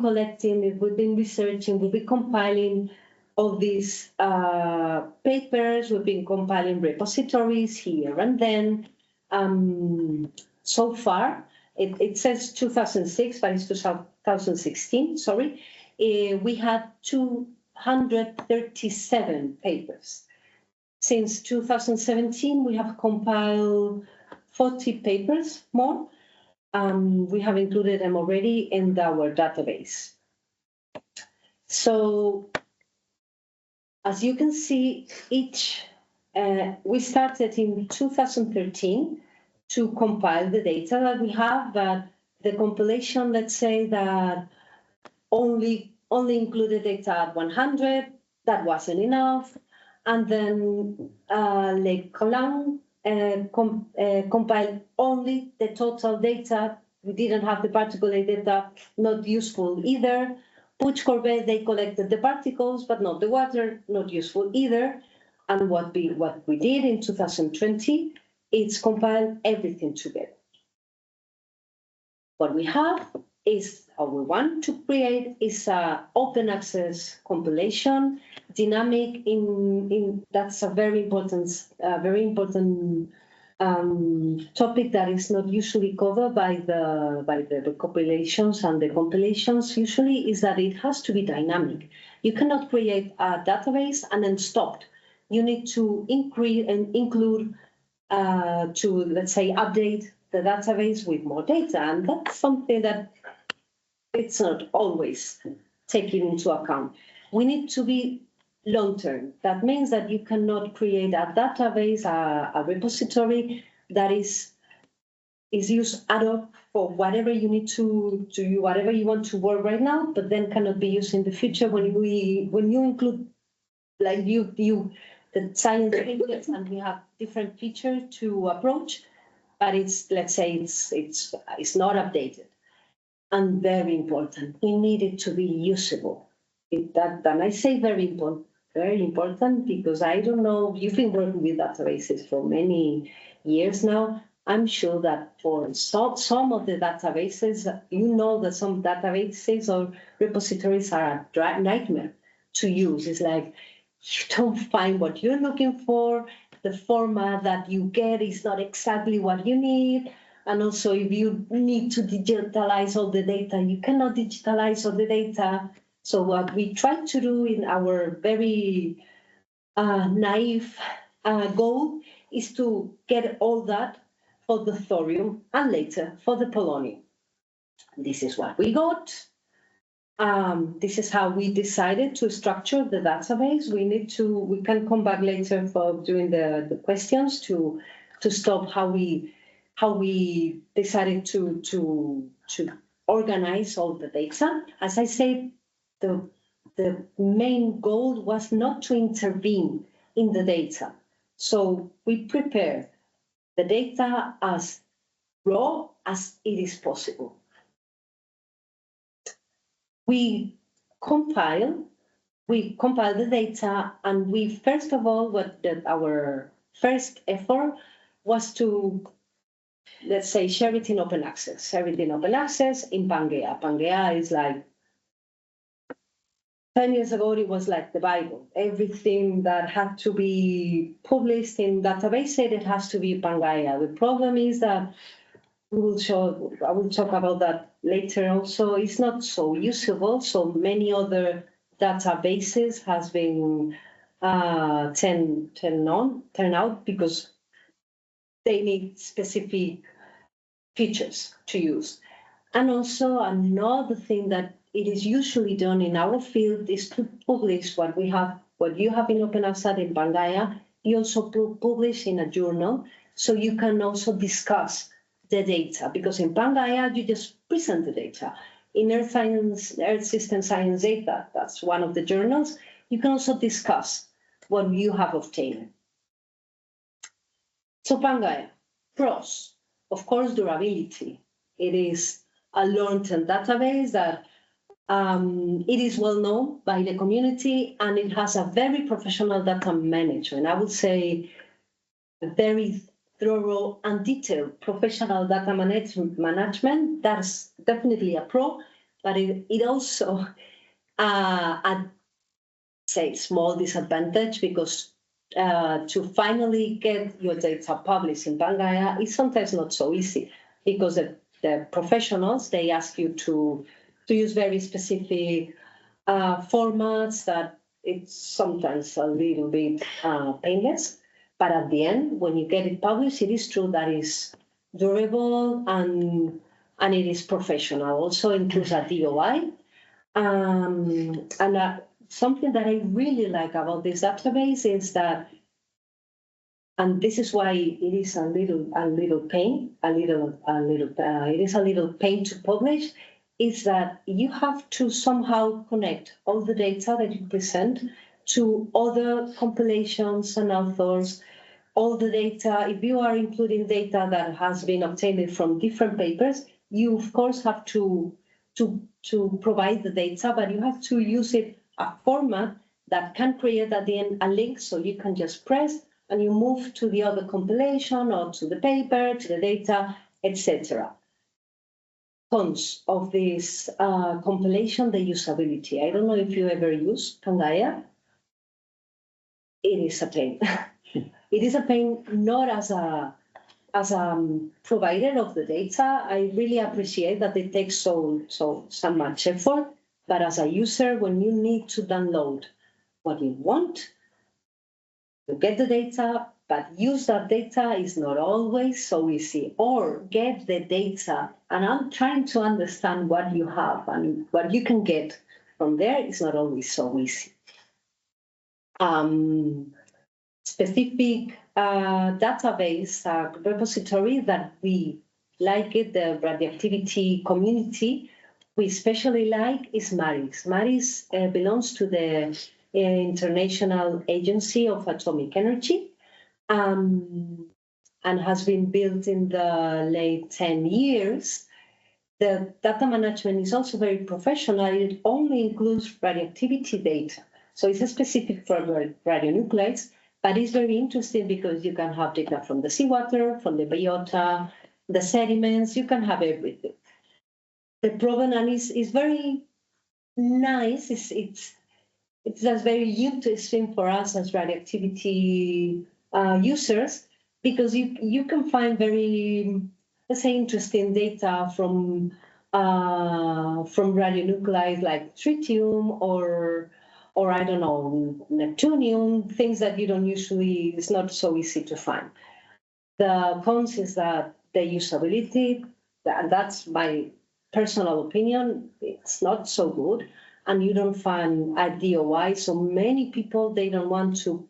collecting, we've been researching, we've been compiling all these papers, we've been compiling repositories here and then. So far, it says 2006, but it's 2016, sorry. We had 237 papers. Since 2017, we have compiled 40 papers more. We have included them already in our database. So, as you can see, we started in 2013 to compile the data that we have, but the compilation, let's say that only included data at 100, that wasn't enough. And then Lake Colang compiled only the total data. We didn't have the particulate data, not useful either. Puig Corbet, they collected the particles, but not the water, not useful either. And what we did in 2020 it's compiled everything together. What we have is, or we want to create, is a open access compilation, dynamic. That's a very important topic that is not usually covered by the compilations, and the compilations usually is that it has to be dynamic. You cannot create a database and then stop. You need to increase and include to, let's say, update the database with more data, and that's something that it's not always taken into account. We need to be long-term. That means that you cannot create a database, a repository that is used ad hoc for whatever you need to do, whatever you want to work right now, but then cannot be used in the future when you include, like the science features, and we have different features to approach, but it's, let's say, it's not updated. And very important, we need it to be usable. And I say very important, because I don't know, you've been working with databases for many years now. I'm sure that for some of the databases, you know that some databases or repositories are a nightmare to use. It's like you don't find what you're looking for. The format that you get is not exactly what you need. And also, if you need to digitalize all the data, you cannot digitalize all the data. So what we try to do in our very naive goal is to get all that for the thorium and later for the polonium. This is what we got. This is how we decided to structure the database. We can come back later for doing the questions to stop how we decided to organize all the data. As I said, the main goal was not to intervene in the data. So we prepare the data as raw as it is possible. We compile the data, and we, first of all, our first effort was to, let's say, share it in open access. Everything open access in Pangea. Pangea is like, 10 years ago, it was like the Bible. Everything that had to be published in database, it has to be Pangea. The problem is that I will talk about that later also. It's not so usable. So many other databases has been turned out because they need specific features to use. And also another thing that it is usually done in our field is to publish what you have in open access in Pangea. You also publish in a journal, so you can also discuss the data, because in Pangea you just present the data. In Earth System Science Data, that's one of the journals, you can also discuss what you have obtained. So Pangea, pros, of course, durability. It is a long-term database that it is well known by the community, and it has a very professional data management. I would say very thorough and detailed professional data management. That's definitely a pro, but it also a say small disadvantage, because to finally get your data published in Pangea is sometimes not so easy, because the professionals, they ask you to use very specific formats that it's sometimes a little bit painless. But at the end, when you get it published, it is true that it's durable and it is professional. Also includes a DOI. Something that I really like about this database is that, and this is why it is a little pain to publish, is that you have to somehow connect all the data that you present to other compilations and authors. All the data, if you are including data that has been obtained from different papers, you of course have to provide the data, but you have to use it a format that can create at the end a link, so you can just press and you move to the other compilation or to the paper, to the data, etc. Cons of this compilation, the usability. I don't know if you ever use Pangaea. It is a pain. It is a pain not as a provider of the data. I really appreciate that it takes so much effort, but as a user, when you need to download what you want, to get the data, but use that data is not always so easy. Or get the data, and I'm trying to understand what you have and what you can get from there is not always so easy. Specific database repository that we like it, the radioactivity community, we especially like is MARIS. MARIS belongs to the International Agency of Atomic Energy and has been built in the late 10 years. The data management is also very professional. It only includes radioactivity data. So it's specific for radionuclides, but it's very interesting because you can have data from the seawater, from the biota, the sediments, you can have everything. The problem, and is very nice, it's just very interesting for us as radioactivity users, because you can find very, let's say, interesting data from radionuclides like tritium or I don't know, neptunium, things that you don't usually, it's not so easy to find. The cons is that the usability, and that's my personal opinion, it's not so good, and you don't find a DOI. So many people, they don't want to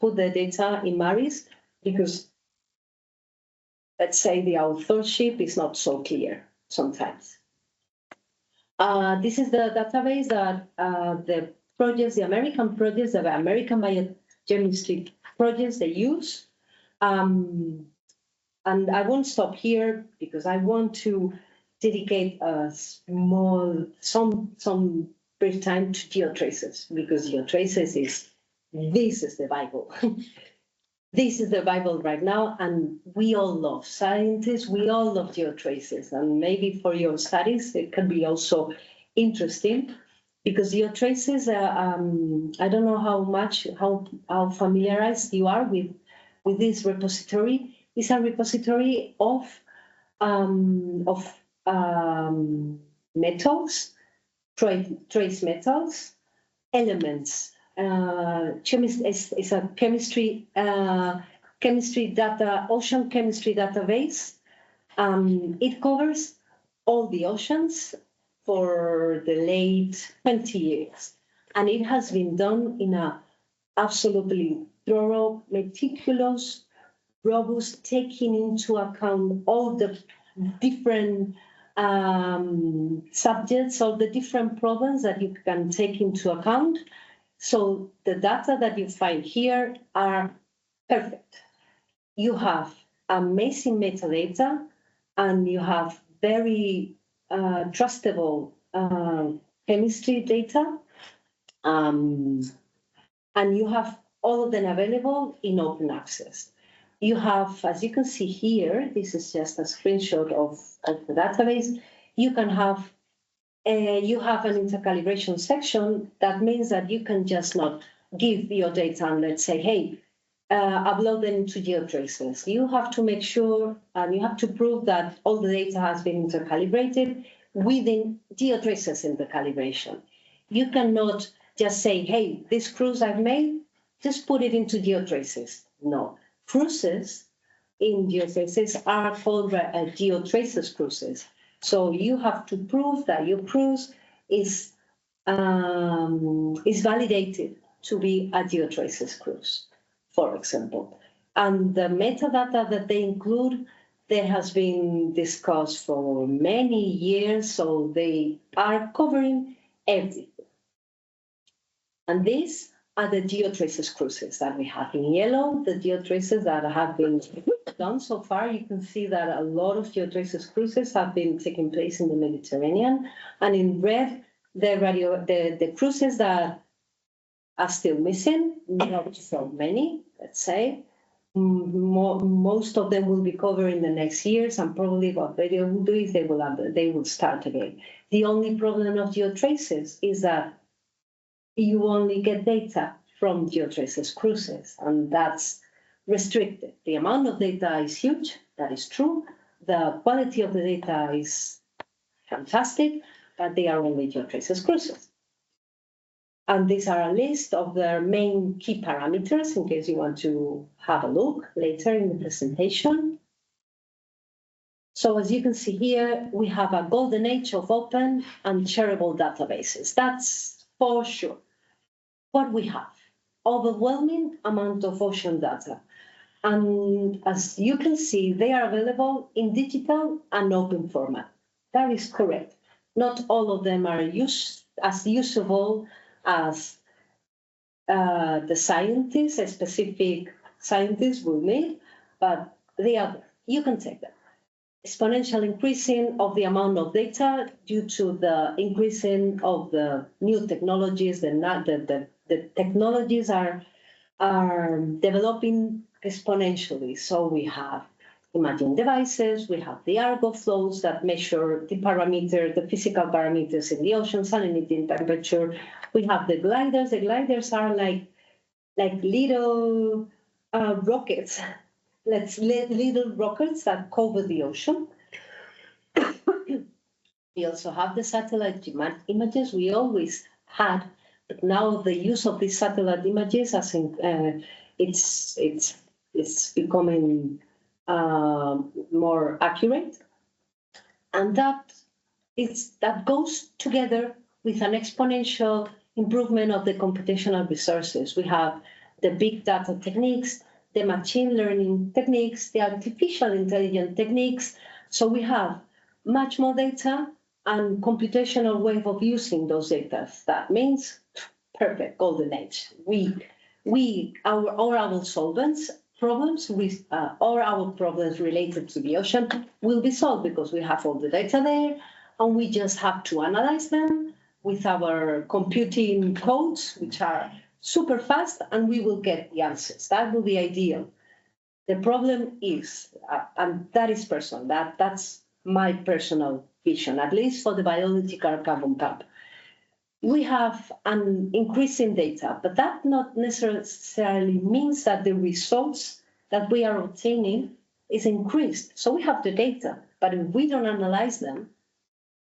put the data in MARIS because, let's say, the authorship is not so clear sometimes. This is the database that the projects, the American projects, the American biogeochemistry projects, they use. And I won't stop here because I want to dedicate some brief time to geotraces, because geotraces this is the Bible. This is the Bible right now, and we all love scientists, we all love geotraces, and maybe for your studies it can be also interesting, because geotraces, I don't know how familiarized you are with this repository. It's a repository of metals, trace metals, elements. It's a chemistry data, ocean chemistry database. It covers all the oceans for the late 20 years. And it has been done in a absolutely thorough, meticulous, robust, taking into account all the different subjects, all the different problems that you can take into account. So the data that you find here are perfect. You have amazing metadata, and you have very trustable chemistry data, and you have all of them available in open access. You have, as you can see here, this is just a screenshot of the database. You have an intercalibration section. That means that you can just not give your data and let's say, hey, upload them into geotraces. You have to make sure, and you have to prove that all the data has been intercalibrated within geotraces intercalibration. You cannot just say, hey, this cruise I've made, just put it into geotraces. No. Cruises in geotraces are called geotraces cruises. So you have to prove that your cruise is validated to be a geotraces cruise, for example. And the metadata that they include, that has been discussed for many years, so they are covering everything. And these are the geotraces cruises that we have. In yellow, the geotraces that have been done so far. You can see that a lot of geotraces cruises have been taking place in the Mediterranean. And in red, the cruises that are still missing, not so many, let's say. Most of them will be covered in the next years, and probably what they will do is they will start again. The only problem of geotraces is that you only get data from geotraces cruises, and that's restricted. The amount of data is huge, that is true. The quality of the data is fantastic, but they are only geotraces cruises. And these are a list of their main key parameters in case you want to have a look later in the presentation. So as you can see here, we have a golden age of open and shareable databases. That's for sure. What we have, overwhelming amount of ocean data. And as you can see, they are available in digital and open format. That is correct. Not all of them are as usable as the specific scientists will need, but they are there. You can take them. Exponential increasing of the amount of data due to the increasing of the new technologies. The technologies are developing exponentially. So we have imaging devices, we have the Argo flows that measure the physical parameters in the ocean, salinity, temperature. We have the gliders. The gliders are like little rockets, little rockets that cover the ocean. We also have the satellite images we always had, but now the use of these satellite images, it's becoming more accurate, and that goes together with an exponential improvement of the computational resources. We have the big data techniques, the machine learning techniques, the artificial intelligence techniques. So we have much more data and computational way of using those data. That means perfect golden age. Our solvents problems with all our problems related to the ocean will be solved because we have all the data there, and we just have to analyze them with our computing codes, which are super fast, and we will get the answers. That will be ideal. The problem is, and that is personal, that's my personal vision, at least for the biological carbon cap. We have an increase in data, but that not necessarily means that the results that we are obtaining is increased. So we have the data, but if we don't analyze them,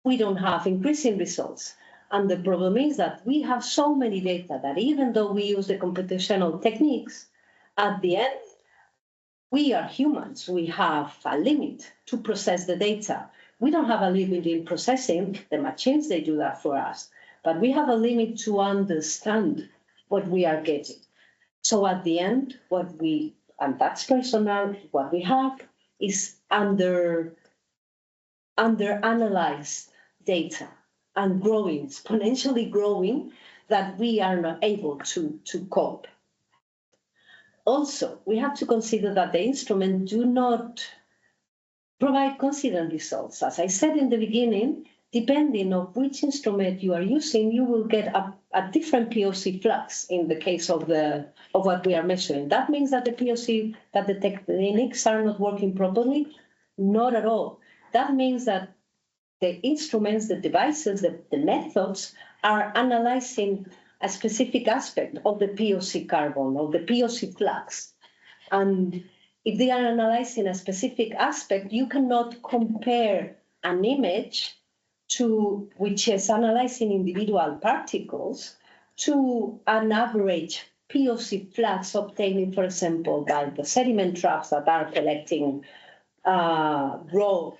we don't have increasing results. And the problem is that we have so many data that even though we use the computational techniques, at the end, we are humans. We have a limit to process the data. We don't have a limit in processing. The machines, they do that for us. But we have a limit to understand what we are getting. So at the end, and that's personal, what we have is under-analyzed data and exponentially growing, that we are not able to cope. Also, we have to consider that the instruments do not provide consistent results. As I said in the beginning, depending on which instrument you are using, you will get a different POC flux in the case of what we are measuring. That means that the techniques are not working properly? Not at all. That means that the instruments, the devices, the methods are analyzing a specific aspect of the POC carbon, of the POC flux. And if they are analyzing a specific aspect, you cannot compare an image which is analyzing individual particles to an average POC flux obtained, for example, by the sediment traps that are collecting raw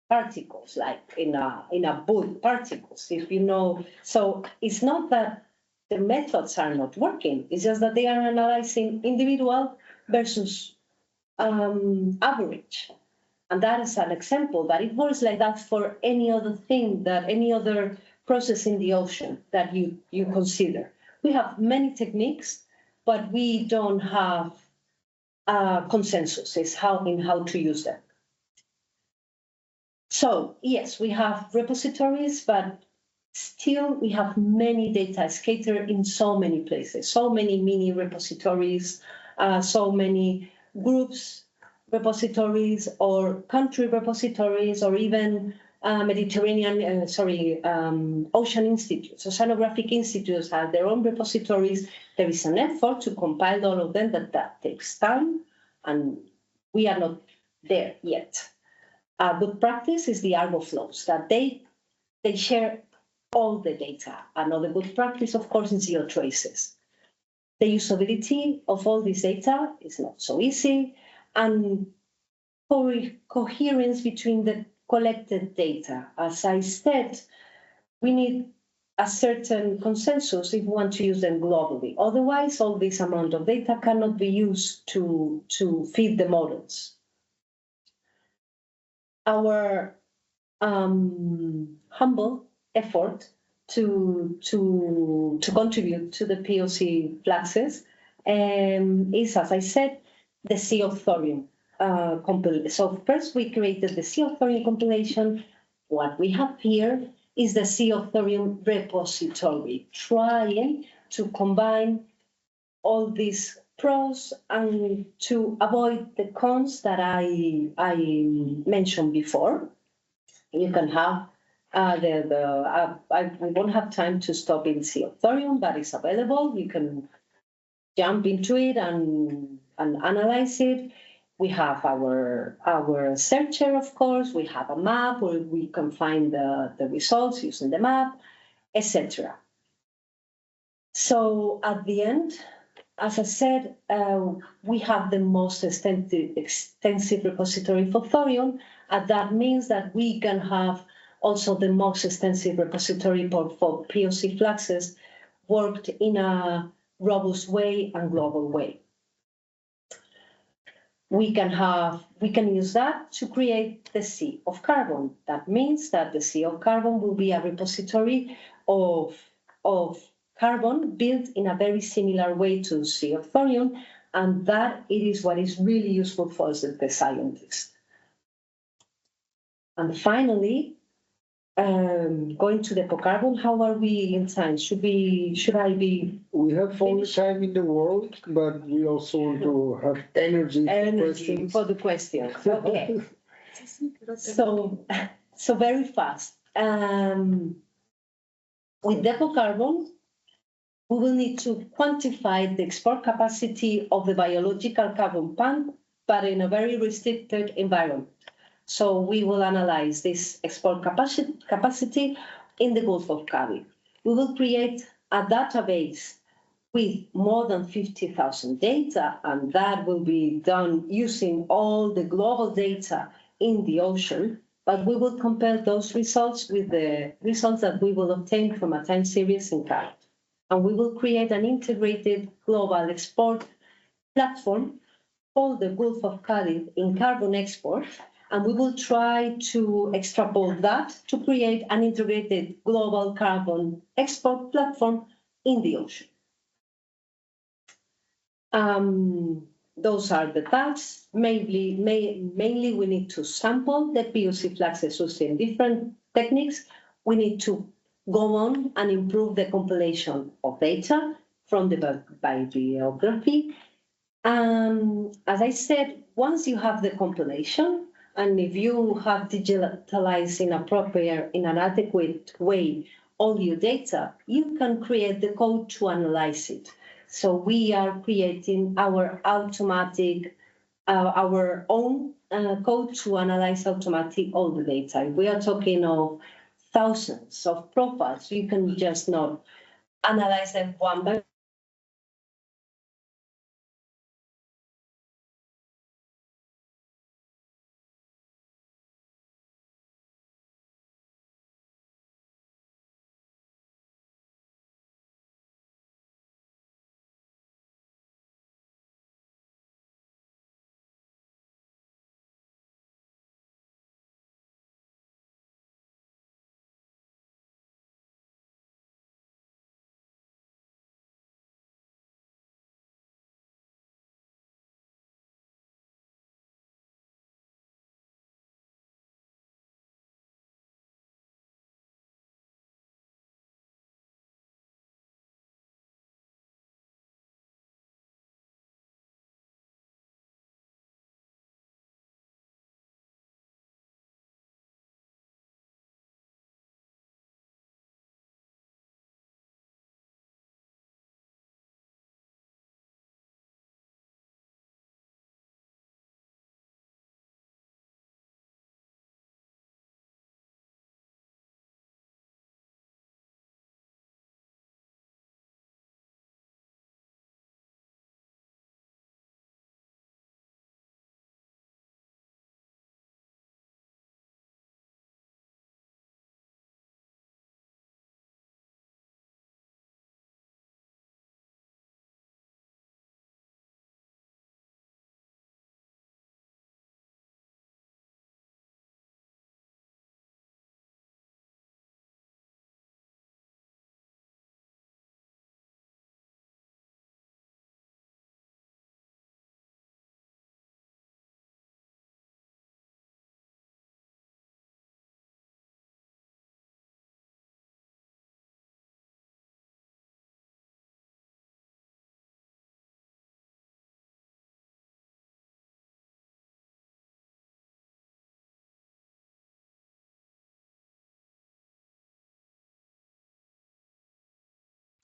particles, like in a boot particles, if you know. So it's not that the methods are not working, it's just that they are analyzing individual versus average. And that is an example, but it works like that for any other process in the ocean that you consider. We have many techniques, but we don't have consensus in how to use them. So yes, we have repositories, but still we have many data scattered in so many places, so many mini repositories, so many groups repositories or country repositories, or even ocean institutes, oceanographic institutes have their own repositories. There is an effort to compile all of them, but that takes time, and we are not there yet. A good practice is the Argo flows, that they share all the data. Another good practice, of course, is GeoTraces. The usability of all this data is not so easy, and coherence between the collected data. As I said, we need a certain consensus if we want to use them globally. Otherwise, all this amount of data cannot be used to feed the models. Our humble effort to contribute to the POC fluxes is, as I said, the Sea of Thorium compilation. So first we created the Sea of Thorium compilation. What we have here is the Sea of Thorium repository, trying to combine all these pros and to avoid the cons that I mentioned before. You can have we won't have time to stop in Sea of Thorium, but it's available. You can jump into it and analyze it. We have our searcher, of course. We have a map where we can find the results using the map, etc. So at the end, as I said, we have the most extensive repository for thorium, and that means that we can have also the most extensive repository for POC fluxes worked in a robust way and global way. We can use that to create the Sea of Carbon. That means that the Sea of Carbon will be a repository of carbon built in a very similar way to Sea of Thorium, and that it is what is really useful for the scientists. And finally, going to the carbon, how are we in time? Should I be? We have all the time in the world, but we also want to have energy for the questions. Okay. so very fast. With carbon, we will need to quantify the export capacity of the biological carbon plant, but in a very restricted environment. So we will analyze this export capacity in the Gulf of Cadiz. We will create a database with more than 50,000 data, and that will be done using all the global data in the ocean. But we will compare those results with the results that we will obtain from a time series in Cadiz. And we will create an integrated global export platform called the Gulf of Cadiz in carbon export, and we will try to extrapolate that to create an integrated global carbon export platform in the ocean. Those are the tasks. Mainly we need to sample the POC fluxes using different techniques. We need to go on and improve the compilation of data from the biogeography. As I said, once you have the compilation, and if you have digitalized in an adequate way all your data, you can create the code to analyze it. So we are creating our own code to analyze automatic all the data. We are talking of thousands of profiles. You can just not analyze them one by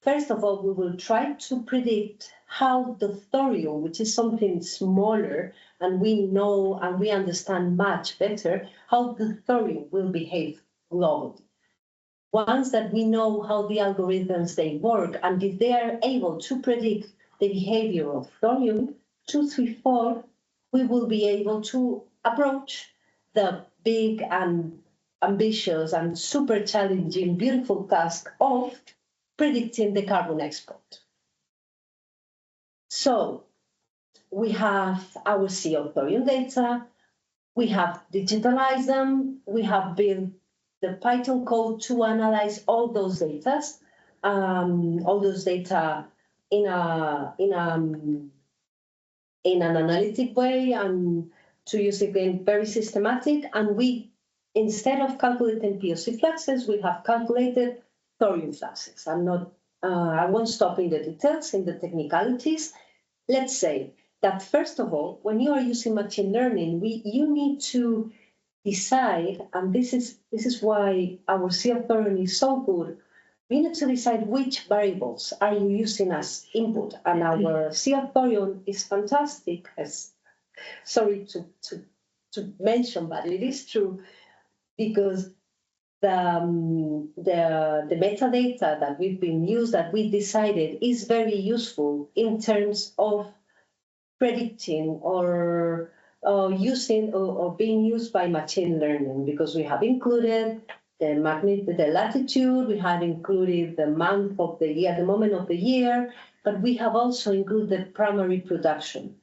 First of all, we will try to predict how the thorium, which is something smaller, and we know and we understand much better, how the thorium will behave globally. Once that we know how the algorithms they work, and if they are able to predict the behavior of thorium, 2, 3, 4, we will be able to approach the big and ambitious and super challenging, beautiful task of predicting the carbon export. So we have our CO thorium data, we have digitalized them, we have built the Python code to analyze all those data in an analytic way and to use it in very systematic. And we, instead of calculating POC fluxes, we have calculated thorium fluxes. I won't stop in the details, in the technicalities. Let's say that first of all, when you are using machine learning, you need to decide, and this is why our CO thorium is so good. We need to decide which variables are you using as input, and our CO thorium is fantastic. Sorry to mention, but it is true because the metadata that we've been used, that we decided is very useful in terms of predicting or using or being used by machine learning, because we have included the magnitude, the latitude, we have included the month of the year, the moment of the year, but we have also included the primary production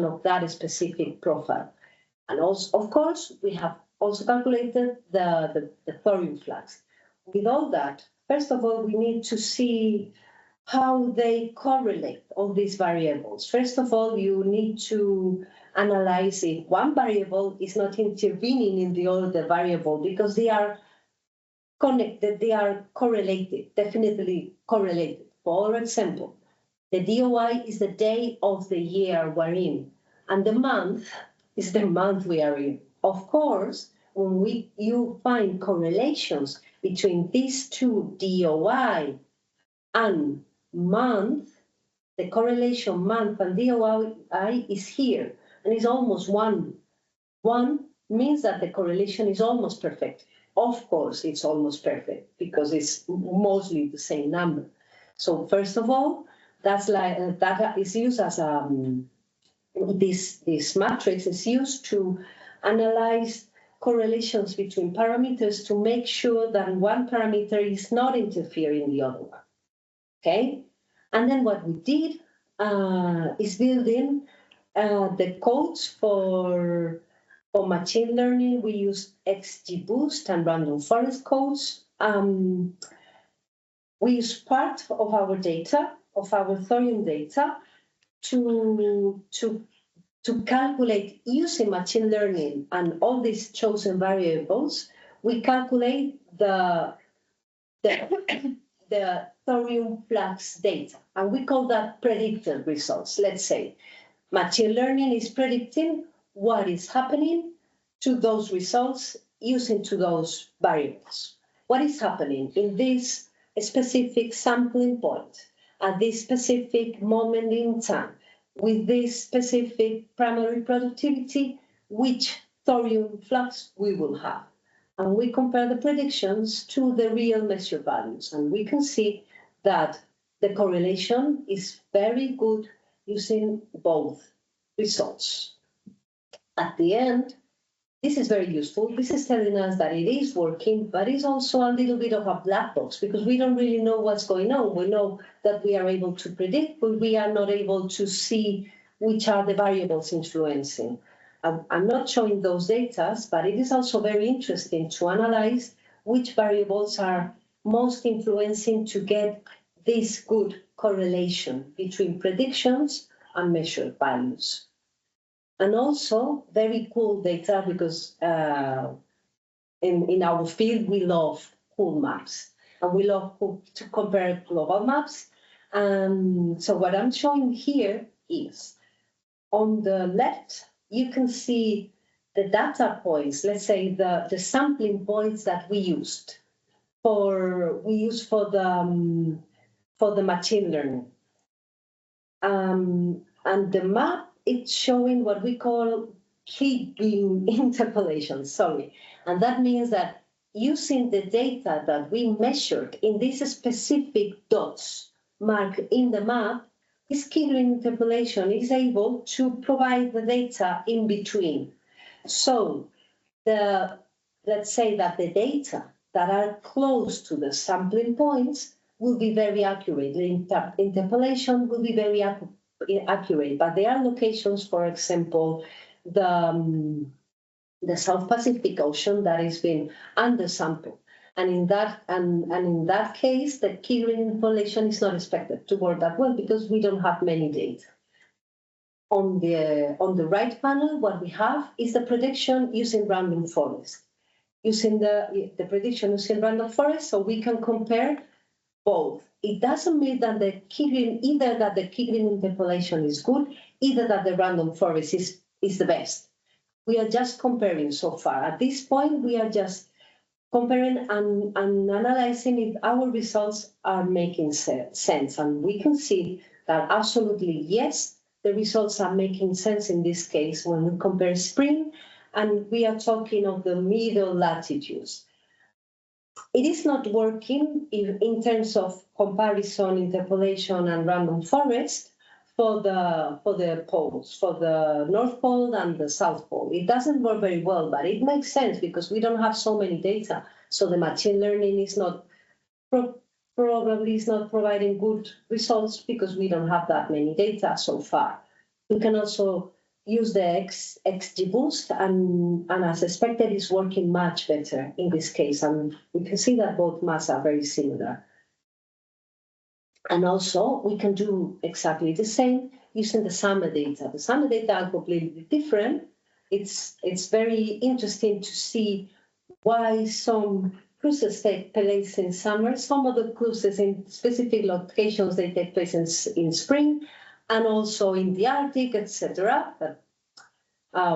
of that specific profile. And also, of course, we have also calculated the thorium flux. With all that, first of all, we need to see how they correlate all these variables. First of all, you need to analyze if one variable is not intervening in the other variable, because they are connected, they are correlated, definitely correlated. For example, the DOI is the day of the year we're in, and the month is the month we are in. Of course, when you find correlations between these two, DOI and month, the correlation month and DOI is here, and is almost 1. 1 means that the correlation is almost perfect. Of course, it's almost perfect because it's mostly the same number. So first of all, that's like that is used as this matrix is used to analyze correlations between parameters to make sure that one parameter is not interfering in the other one. Okay, and then what we did is building the codes for machine learning. We used XGBoost and random forest codes. We use part of our data, of our thorium data, to calculate using machine learning and all these chosen variables. We calculate the thorium flux data, and we call that predicted results. Let's say machine learning is predicting what is happening to those results using to those variables. What is happening in this specific sampling point at this specific moment in time with this specific primary productivity, which thorium flux we will have. And we compare the predictions to the real measured values, and we can see that the correlation is very good using both results. At the end, this is very useful. This is telling us that it is working, but it's also a little bit of a black box because we don't really know what's going on. We know that we are able to predict, but we are not able to see which are the variables influencing. I'm not showing those data, but it is also very interesting to analyze which variables are most influencing to get this good correlation between predictions and measured values. And also very cool data because in our field, we love cool maps and we love to compare global maps. So what I'm showing here is on the left, you can see the data points, let's say the sampling points that we used. for the machine learning. And the map, it's showing what we call key beam interpolation, sorry. And that means that using the data that we measured in these specific dots marked in the map, this key beam interpolation is able to provide the data in between. So let's say that the data that are close to the sampling points will be very accurate. The interpolation will be very accurate, but there are locations, for example, the South Pacific Ocean that is being undersampled. And in that case, the key interpolation is not expected to work that well because we don't have many data. On the right panel, what we have is the prediction using random forest. Using the prediction using random forest, so we can compare both. It doesn't mean that either that the key green interpolation is good, either that the random forest is the best. We are just comparing so far. At this point, we are just comparing and analyzing if our results are making sense. And we can see that absolutely yes, the results are making sense in this case when we compare spring, and we are talking of the middle latitudes. It is not working in terms of comparison, interpolation, and random forest for the poles, for the North Pole and the South Pole. It doesn't work very well, but it makes sense because we don't have so many data. So the machine learning is not probably is not providing good results because we don't have that many data so far. We can also use the XGBoost, and as expected, is working much better in this case. And we can see that both maps are very similar. And also, we can do exactly the same using the summer data. The summer data are completely different. It's very interesting to see why some cruises take place in summer. Some of the cruises in specific locations, they take place in spring, and also in the Arctic, etc. But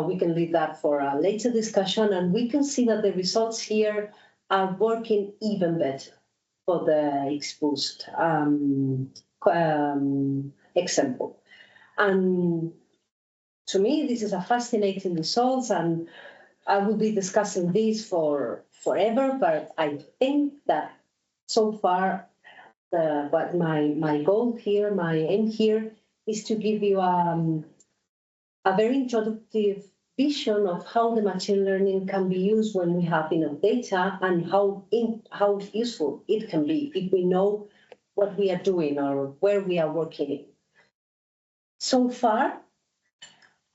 we can leave that for a later discussion, and we can see that the results here are working even better for the XBoost example. And to me, this is a fascinating result, and I will be discussing this for forever, but I think that so far, what my goal here, my aim here, is to give you a very introductive vision of how the machine learning can be used when we have enough data, and how useful it can be if we know what we are doing or where we are working in. So far,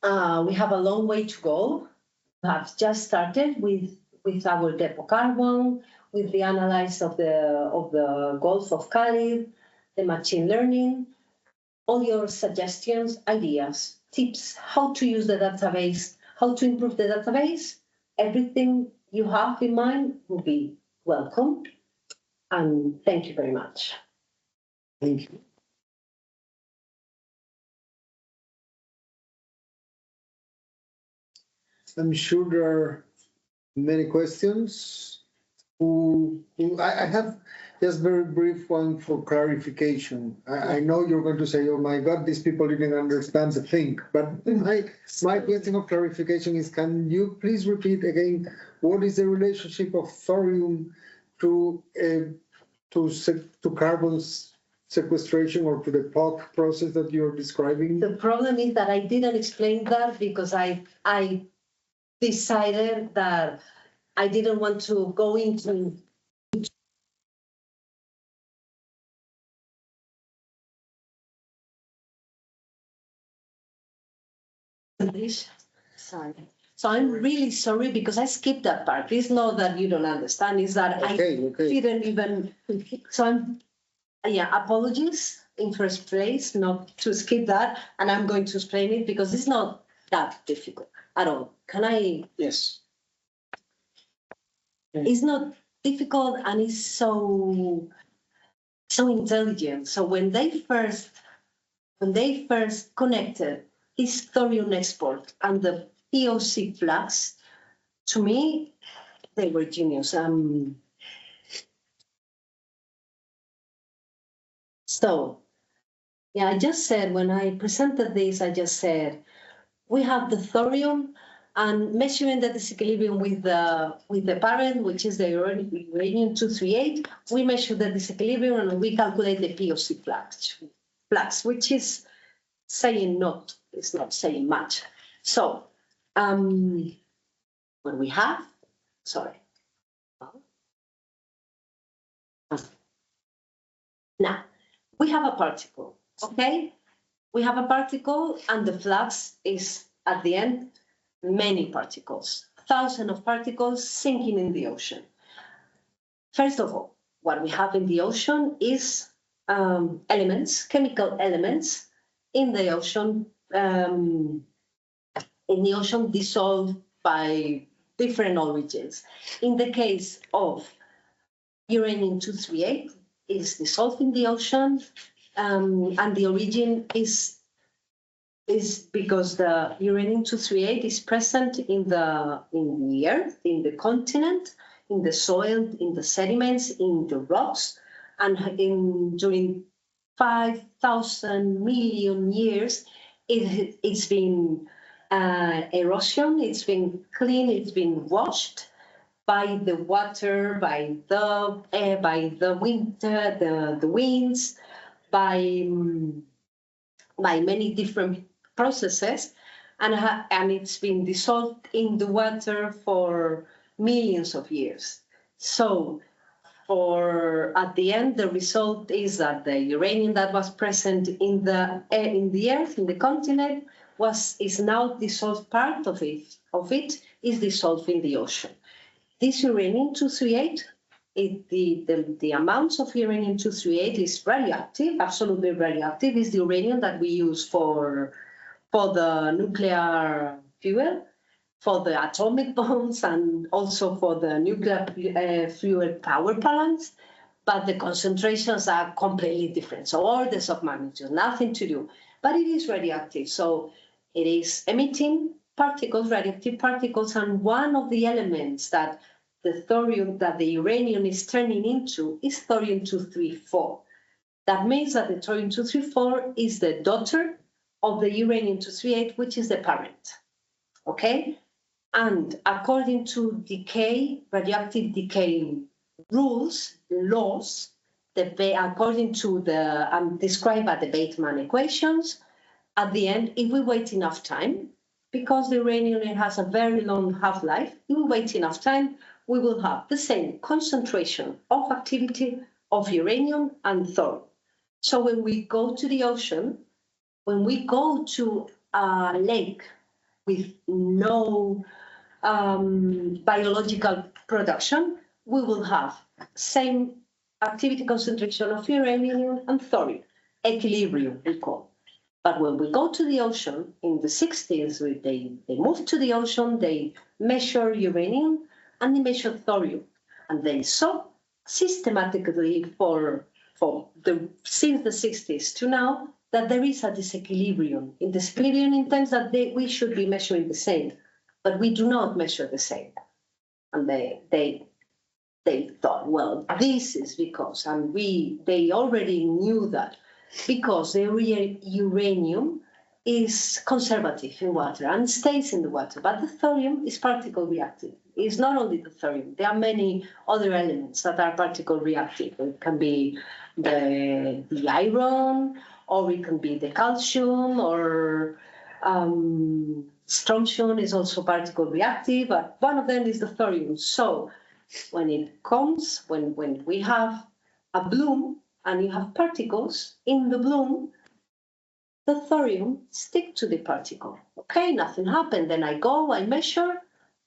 we have a long way to go. We have just started with our depot carbon, with the analysis of the Gulf of Cali, the machine learning, all your suggestions, ideas, tips, how to use the database, how to improve the database, everything you have in mind will be welcome. And thank you very much. Thank you. I'm sure there are many questions. I have just very brief one for clarification. I know you're going to say, "Oh my God, these people didn't understand the thing." But my question of clarification is: can you please repeat again what is the relationship of thorium to carbon sequestration, or to the POC process that you're describing? The problem is that I didn't explain that because I decided that I didn't want to go into English. Sorry. So I'm really sorry because I skipped that part. It's not that you don't understand, it's that I didn't even. So apologies in first place not to skip that, and I'm going to explain it because it's not that difficult at all. Can I? Yes. It's not difficult, and it's so intelligent. So when they first connected this thorium export and the POC flux, to me, they were genius. So, yeah, I just said, when I presented this, I just said, we have the thorium, and measuring the disequilibrium with the parent, which is the uranium-238, we measure the disequilibrium and we calculate the POC flux, which is saying not, it's not saying much. So, what we have, sorry. Now, we have a particle, okay? We have a particle, and the flux is, at the end, many particles, thousands of particles sinking in the ocean. First of all, what we have in the ocean is elements, chemical elements in the ocean, dissolved by different origins. In the case of uranium-238, is dissolved in the ocean, and the origin is because the uranium-238 is present in the earth, in the continent, in the soil, in the sediments, in the rocks, and during 5,000 million years, it's been erosion, it's been cleaned, it's been washed by the water, by the winter, the winds, by many different processes, and it's been dissolved in the water for millions of years. So at the end, the result is that the uranium that was present in the earth, in the continent, is now dissolved. Part of it is dissolved in the ocean. This uranium-238, the amounts of uranium-238 is radioactive, absolutely radioactive. Is the uranium that we use for the nuclear fuel, for the atomic bombs, and also for the nuclear fuel power plants. But the concentrations are completely different. So orders of magnitude, nothing to do. But it is radioactive. So it is emitting particles, radioactive particles, and one of the elements that the uranium is turning into is thorium-234. That means that the thorium-234 is the daughter of the uranium-238, which is the parent. Okay? And according to radioactive decay laws, according to described by the Bateman equations, at the end, if we wait enough time, because the uranium has a very long half-life, if we wait enough time, we will have the same concentration of activity of uranium and thorium. So when we go to the ocean, when we go to a lake with no biological production, we will have same activity concentration of uranium and thorium, equilibrium we call. But when we go to the ocean, in the 60s, they moved to the ocean, they measure uranium and they measure thorium. And they saw systematically since the 60s to now that there is a disequilibrium. In disequilibrium in terms that we should be measuring the same, but we do not measure the same. And they thought, well, this is because, and they already knew that, because the uranium is conservative in water and stays in the water, but the thorium is particle reactive. It's not only the thorium, there are many other elements that are particle reactive. It can be the iron, or it can be the calcium, or strontium is also particle reactive, but one of them is the thorium. So when we have a bloom and you have particles in the bloom, the thorium stick to the particle. Okay, nothing happened. Then I measure,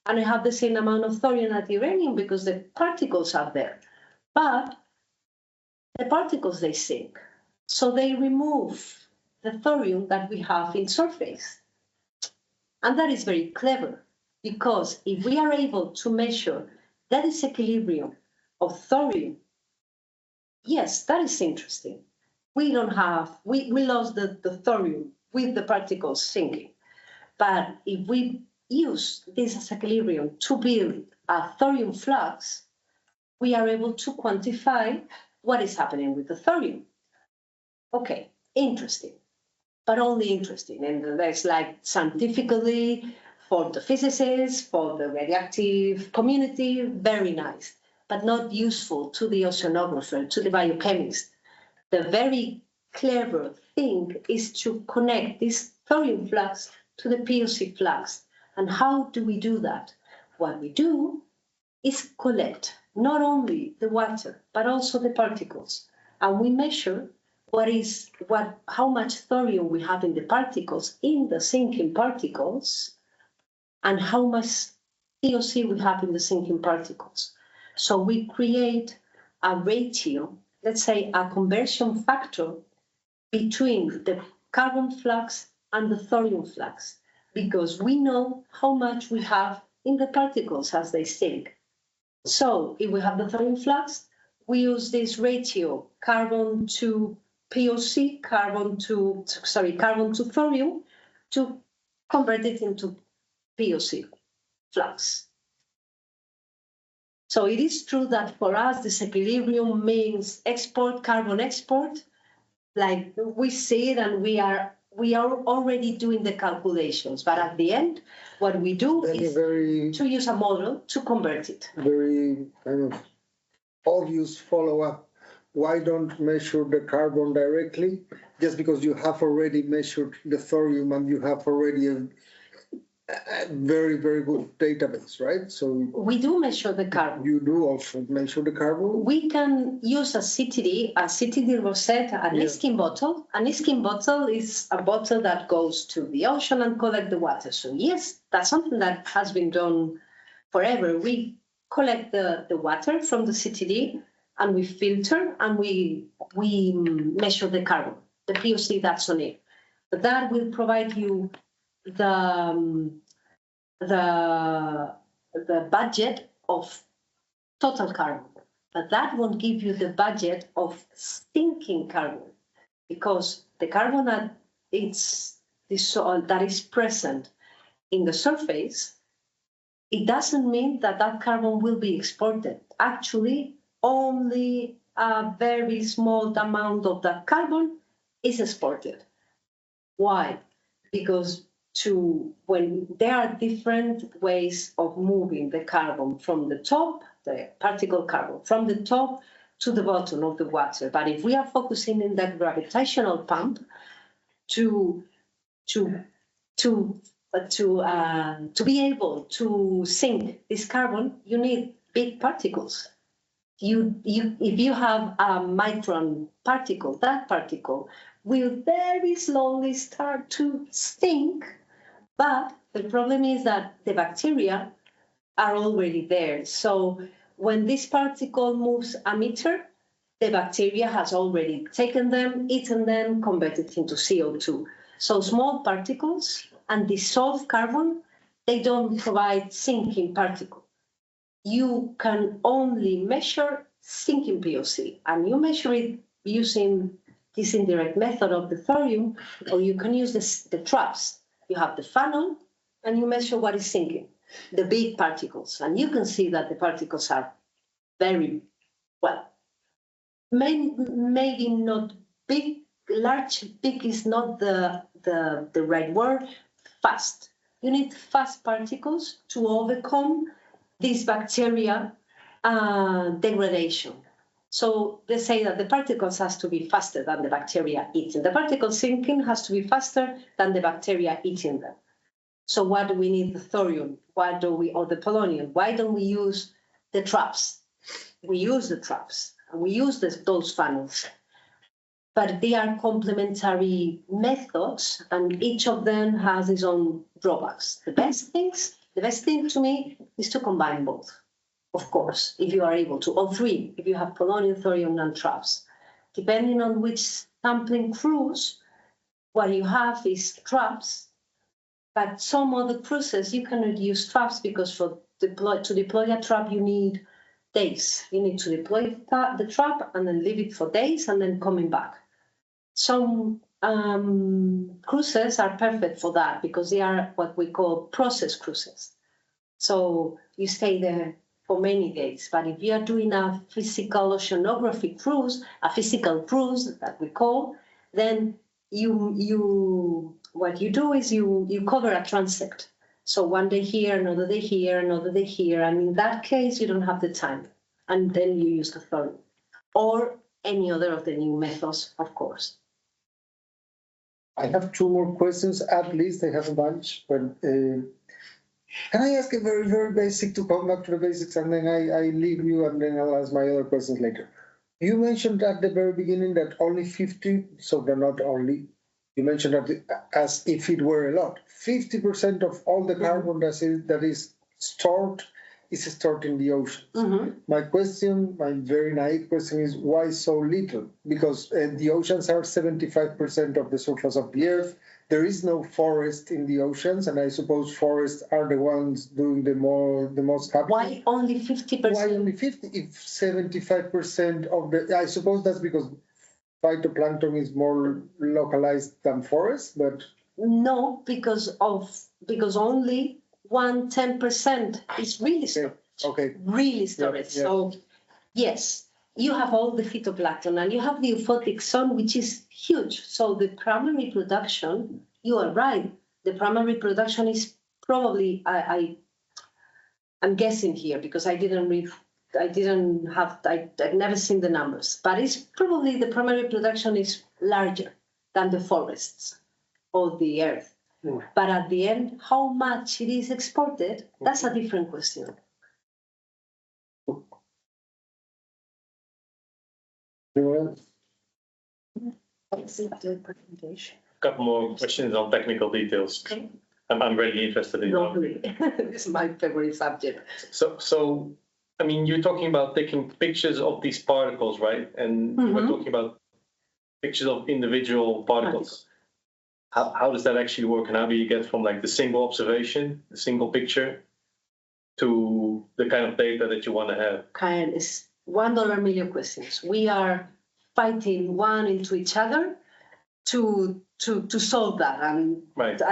and I have the same amount of thorium as uranium because the particles are there. But the particles, they sink. So they remove the thorium that we have in surface. And that is very clever, because if we are able to measure that disequilibrium of thorium, yes, that is interesting. We lost the thorium with the particles sinking. But if we use this as equilibrium to build a thorium flux, we are able to quantify what is happening with the thorium. Okay, interesting, but only interesting. And that's like scientifically, for the physicists, for the radioactive community, very nice, but not useful to the oceanographer, to the biochemist. The very clever thing is to connect this thorium flux to the POC flux. And how do we do that? What we do is collect not only the water, but also the particles. And we measure how much thorium we have in the particles, in the sinking particles, and how much POC we have in the sinking particles. So we create a ratio, let's say a conversion factor between the carbon flux and the thorium flux, because we know how much we have in the particles as they sink. So if we have the thorium flux, we use this ratio carbon to POC, carbon to thorium to convert it into POC flux. So it is true that for us, this equilibrium means carbon export. Like we see it and we are already doing the calculations. But at the end, what we do is to use a model to convert it. Very kind of obvious follow-up. Why don't measure the carbon directly? Just because you have already measured the thorium and you have already a very, very good database, right? So we do measure the carbon. You do also measure the carbon? We can use a CTD rosette, an Niskin bottle. A Niskin bottle is a bottle that goes to the ocean and collect the water. So yes, that's something that has been done forever. We collect the water from the CTD and we filter and we measure the carbon, the POC that's on it. But that will provide you the budget of total carbon, but that won't give you the budget of sinking carbon, because the carbon that is present in the surface, it doesn't mean that carbon will be exported. Actually, only a very small amount of that carbon is exported. Why? Because when there are different ways of moving the carbon from the top, the particle carbon, from the top to the bottom of the water. But if we are focusing in that gravitational pump to be able to sink this carbon, you need big particles. If you have a micron particle, that particle will very slowly start to sink. But the problem is that the bacteria are already there. So when this particle moves a meter, the bacteria has already taken them, eaten them, converted into CO2. So small particles and dissolved carbon, they don't provide sinking particle. You can only measure sinking POC, and you measure it using this indirect method of the thorium, or you can use the traps. You have the funnel, and you measure what is sinking, the big particles. And you can see that the particles are very, well, maybe not big, large, big is not the right word, fast. You need fast particles to overcome this bacteria degradation. So they say that the particles has to be faster than the bacteria eating. The particle sinking has to be faster than the bacteria eating them. So why do we need the thorium? Or the polonium? Why don't we use the traps? We use the traps and we use those funnels. But they are complementary methods, and each of them has its own drawbacks. The best thing to me is to combine both. Of course, if you are able to, all three, if you have polonium, thorium, and traps. Depending on which sampling cruise, what you have is traps, but some other cruises you cannot use traps because to deploy a trap you need days. You need to deploy the trap and then leave it for days and then coming back. Some cruises are perfect for that because they are what we call process cruises. So you stay there for many days. But if you are doing a physical oceanography cruise, a physical cruise that we call, then what you do is you cover a transect. So one day here, another day here, another day here, and in that case you don't have the time, and then you use the phone or any other of the new methods, of course. I have two more questions at least. I have a bunch, but can I ask a very, very basic to come back to the basics, and then I leave you, and then I'll ask my other questions later. You mentioned at the very beginning that only 50, so they're not only, you mentioned that as if it were a lot. 50% of all the carbon that is stored in the ocean. My question, my very naive question is, why so little? Because the oceans are 75% of the surface of the Earth. There is no forest in the oceans, and I suppose forests are the ones doing the most capture. Why only 50%? Why only 50? If 75% of the, I suppose that's because phytoplankton is more localized than forests, but no, because only 10% is really storage. Okay. Really storage. Yeah. So yes, you have all the phytoplankton and you have the euphotic zone, which is huge. So the primary production, you are right. The primary production is probably, I'm guessing here because I've never seen the numbers, but it's probably the primary production is larger than the forests or the earth. But at the end, how much it is exported, that's a different question. Couple more questions on technical details. Okay. I'm really interested in Lovely. This is my favorite subject. So, I mean, you're talking about taking pictures of these particles, right? And we're talking about pictures of individual particles. How does that actually work, and how do you get from like the single observation, the single picture, to the kind of data that you want to have? It's $1 million questions. We are fighting one into each other to solve that, and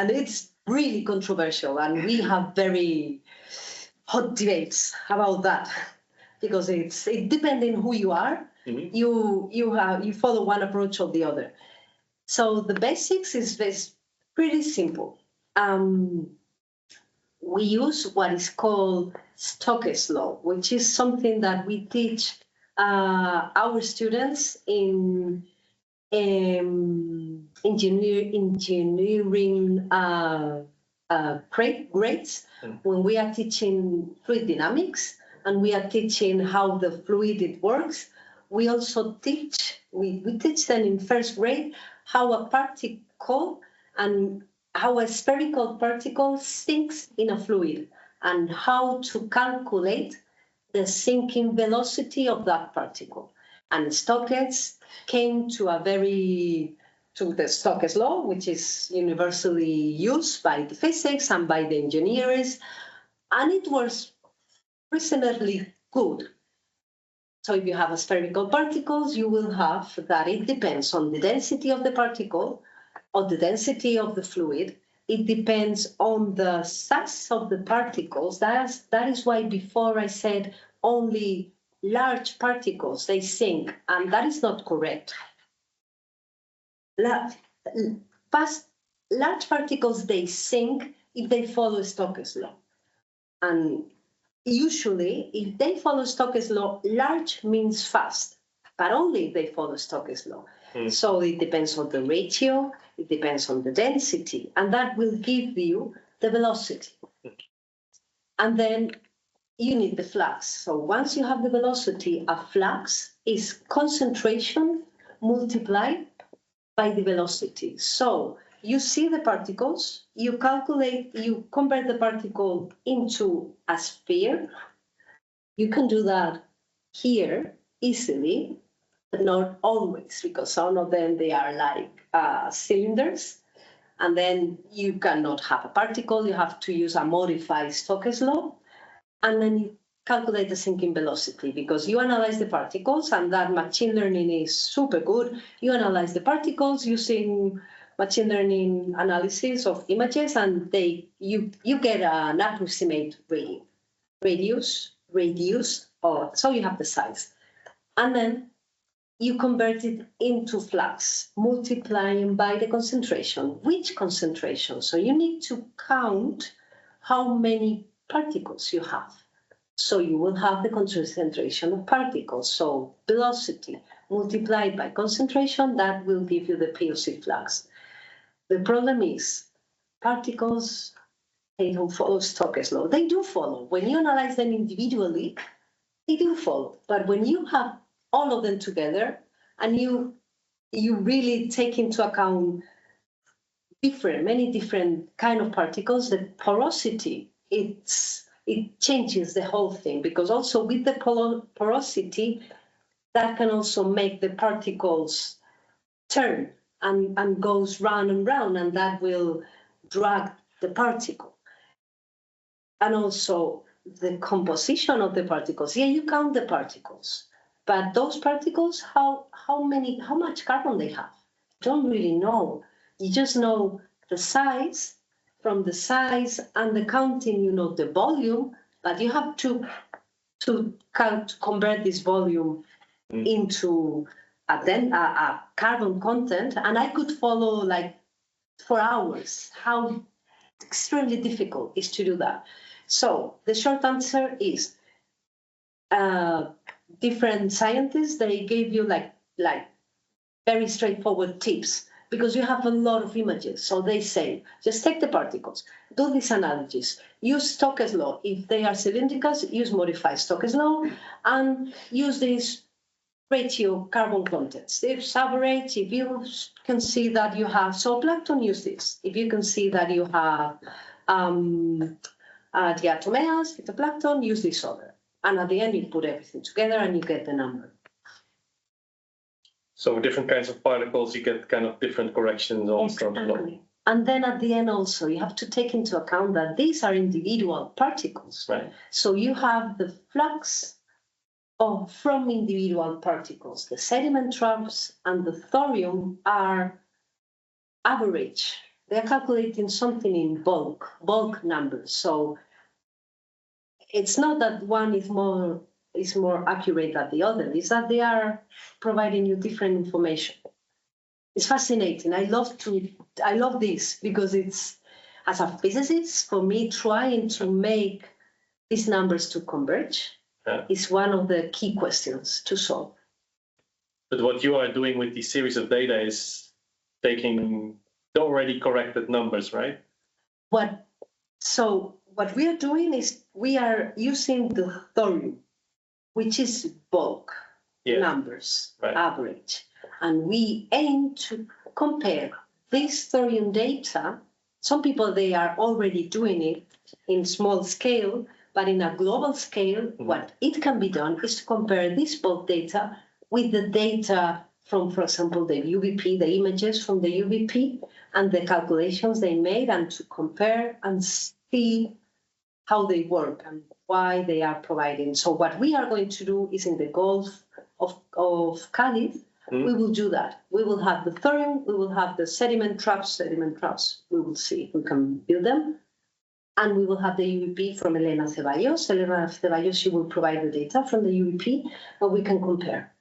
it's really controversial, and we have very hot debates about that because it depending who you are, you follow one approach or the other. So the basics is pretty simple. We use what is called Stokes law, which is something that we teach our students in engineering grades when we are teaching fluid dynamics and we are teaching how the fluid it works. We also teach them in first grade how a particle and how a spherical particle sinks in a fluid and how to calculate the sinking velocity of that particle. And Stokes came to the Stokes law, which is universally used by the physics and by the engineers, and it was reasonably good. So if you have a spherical particles, you will have that it depends on the density of the particle or the density of the fluid. It depends on the size of the particles. That is why before I said only large particles, they sink, and that is not correct. Large particles, they sink if they follow Stokes law. And usually, if they follow Stokes law, large means fast, but only if they follow Stokes law. So it depends on the ratio, it depends on the density, and that will give you the velocity. And then you need the flux. So once you have the velocity, a flux is concentration multiplied by the velocity. So you see the particles, you convert the particle into a sphere. You can do that here easily, but not always, because some of them, they are like cylinders. And then you cannot have a particle, you have to use a modified Stokes law. And then you calculate the sinking velocity because you analyze the particles, and that machine learning is super good. You analyze the particles using machine learning analysis of images, and you get an approximate radius, so you have the size. And then you convert it into flux, multiplying by the concentration. Which concentration? So you need to count how many particles you have. So you will have the concentration of particles. So velocity multiplied by concentration, that will give you the POC flux. The problem is particles, they don't follow Stokes' law. They do follow. When you analyze them individually, they do follow. But when you have all of them together and you really take into account many different kind of particles, the porosity, it changes the whole thing, because also with the porosity, that can also make the particles turn and goes round and round, and that will drag the particle. And also the composition of the particles. Yeah, you count the particles, but those particles, how much carbon they have, don't really know. You just know the size. From the size and the counting, you know the volume, but you have to convert this volume into a carbon content. And I could follow like for hours how extremely difficult it is to do that. So the short answer is different scientists, they gave you like very straightforward tips, because you have a lot of images. So they say, just take the particles, do these analogies, use Stokes' law. If they are cylindrical, use modified Stokes' law, and use this ratio carbon contents. If average, if you can see that you have zooplankton, use this. If you can see that you have diatomeas, phytoplankton, use this other. And at the end, you put everything together and you get the number. So with different kinds of particles, you get kind of different corrections on Stokes' law. And then at the end also, you have to take into account that these are individual particles. Right. So you have the flux from individual particles. The sediment troughs and the thorium are average. They're calculating something in bulk numbers. So it's not that one is more accurate than the other. It's that they are providing you different information. It's fascinating. I love this, because it's, as a physicist, for me, trying to make these numbers to converge is one of the key questions to solve. But what you are doing with this series of data is taking the already corrected numbers, right? So what we are doing is we are using the thorium, which is bulk numbers, average. And we aim to compare this thorium data. Some people, they are already doing it in small scale, but in a global scale, what it can be done is to compare this bulk data with the data from, for example, the UVP, the images from the UVP, and the calculations they made, and to compare and see how they work and why they are providing. So what we are going to do is in the Gulf of Cadiz, we will do that. We will have the thorium, we will have the sediment troughs. We will see if we can build them. And we will have the UVP from Elena Ceballos. Elena Ceballos, she will provide the data from the UVP, and we can compare.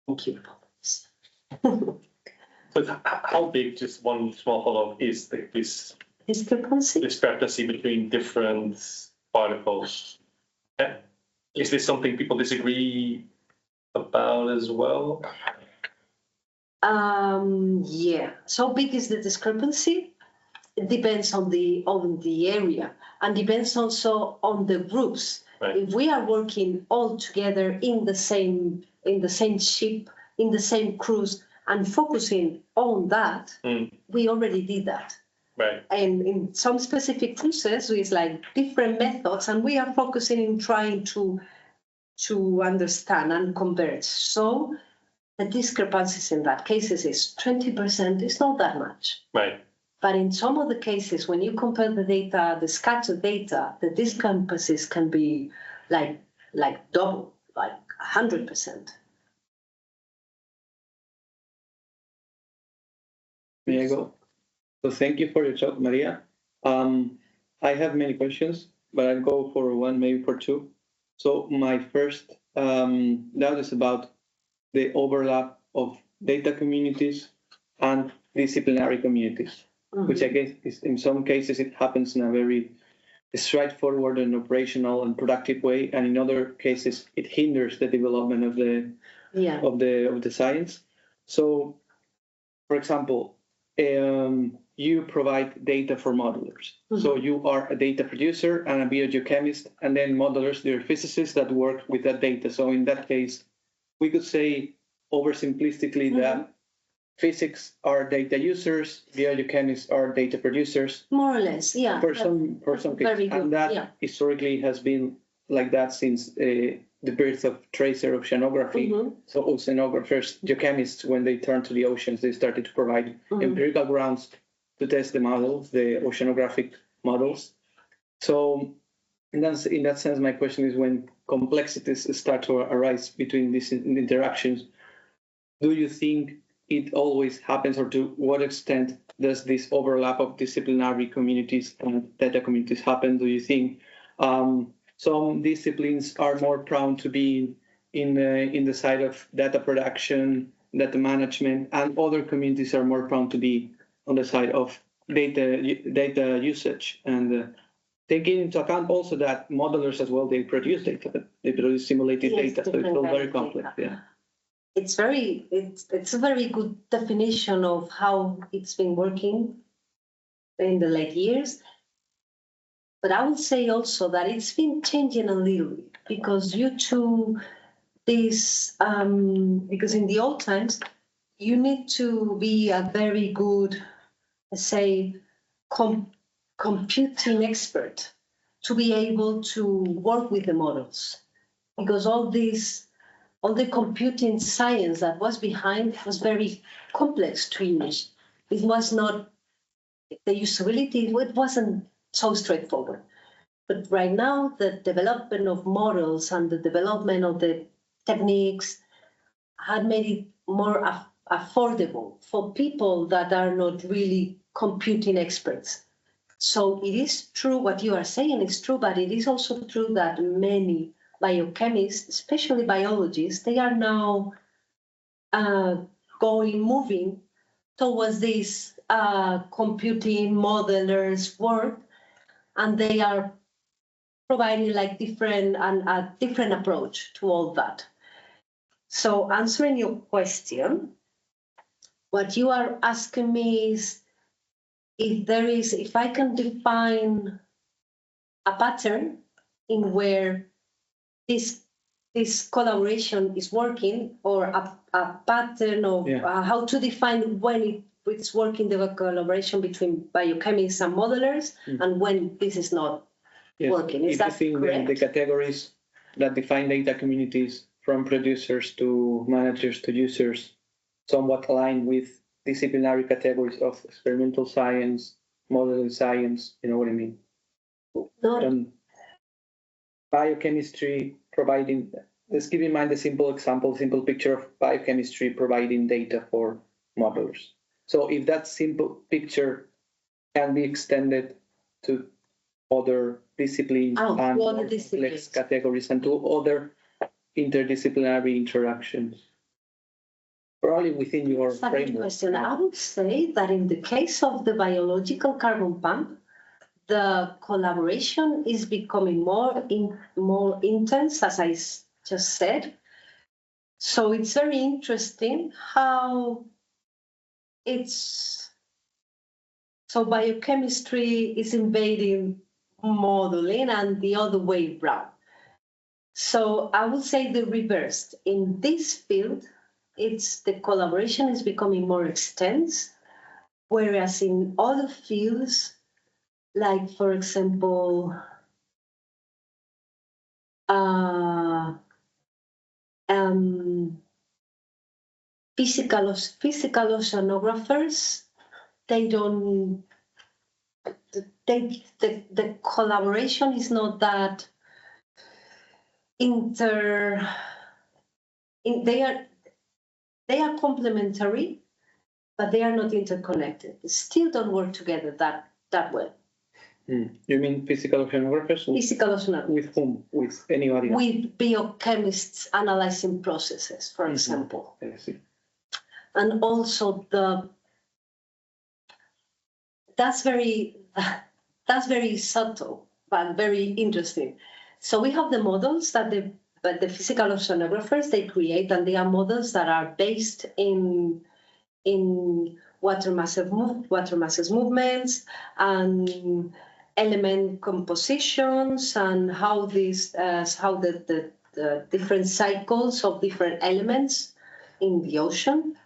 Thank you. But how big, just one small follow-up, is this discrepancy between different particles? Is this something people disagree about as well? Yeah. So big is the discrepancy. It depends on the area, and depends also on the groups. Right. If we are working all together in the same ship, in the same cruise, and focusing on that, we already did that. Right. And in some specific cruises, it's like different methods, and we are focusing in trying to understand and converge. So the discrepancies in that cases is 20%. It's not that much. Right. But in some of the cases, when you compare the data, the scattered data, the discrepancies can be like double, like 100%. May I go? So thank you for your talk, Maria. I have many questions, but I'll go for one, maybe for two. So my first doubt is about the overlap of data communities and disciplinary communities, which I guess is, in some cases it happens in a very straightforward and operational and productive way, and in other cases it hinders the development of the of the science. So, for example, you provide data for modelers. So you are a data producer and a biogeochemist, and then modelers, they're physicists that work with that data. So in that case, we could say oversimplistically that physics are data users, biogeochemists are data producers. More or less, yeah. For some cases, and that historically has been like that since the birth of tracer oceanography. So oceanographers, geochemists, when they turned to the oceans, they started to provide empirical grounds to test the models, the oceanographic models. So in that sense, my question is, when complexities start to arise between these interactions, do you think it always happens, or to what extent does this overlap of disciplinary communities and data communities happen? Do you think some disciplines are more prone to be in the side of data production, data management, and other communities are more prone to be on the side of data usage? And taking into account also that modelers as well, they produce data, they produce simulated data, so it's all very complex. Yeah. It's a very good definition of how it's been working in the late years. But I would say also that it's been changing a little bit because due to this, because in the old times, you need to be a very good, let's say, computing expert to be able to work with the models, because all the computing science that was behind was very complex to use. It was not, the usability, it wasn't so straightforward. But right now, the development of models and the development of the techniques had made it more affordable for people that are not really computing experts. So it is true what you are saying is true, but it is also true that many biochemists, especially biologists, they are now moving towards this computing modelers work, and they are providing like a different approach to all that. So answering your question, what you are asking me is if I can define a pattern in where this collaboration is working, or a pattern of how to define when it's working, the collaboration between biochemists and modelers, and when this is not working. Is that correct? The categories that define data communities, from producers to managers to users, somewhat align with disciplinary categories of experimental science, modeling science, you know what I mean? Biochemistry providing, let's keep in mind the simple picture of biochemistry providing data for modelers. So if that simple picture can be extended to other disciplines and complex categories and to other interdisciplinary interactions, probably within your framework. Question. I would say that in the case of the biological carbon pump, the collaboration is becoming more intense, as I just said. So it's very interesting how biochemistry is invading modeling and the other way around. So I would say the reverse. In this field, the collaboration is becoming more extensive, whereas in other fields, like, for example, physical oceanographers, the collaboration is not that they are complementary, but they are not interconnected. They still don't work together that well. You mean physical oceanographers? Physical oceanographers. With whom? With anybody else? With biochemists analyzing processes, for example. I see. And also that's very subtle, but very interesting. So we have the models that the physical oceanographers, they create, and they are models that are based in water masses movements and element compositions and how the different cycles of different elements in the ocean.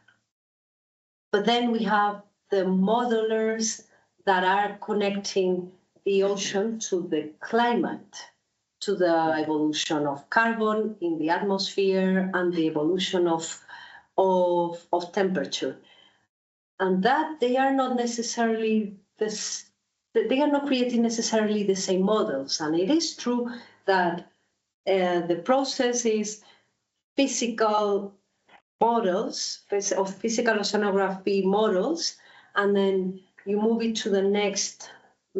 But then we have the modelers that are connecting the ocean to the climate, to the evolution of carbon in the atmosphere and the evolution of temperature. And that they are not necessarily they are not creating necessarily the same models. And it is true that the process is physical models, of physical oceanography models, and then you move it to the next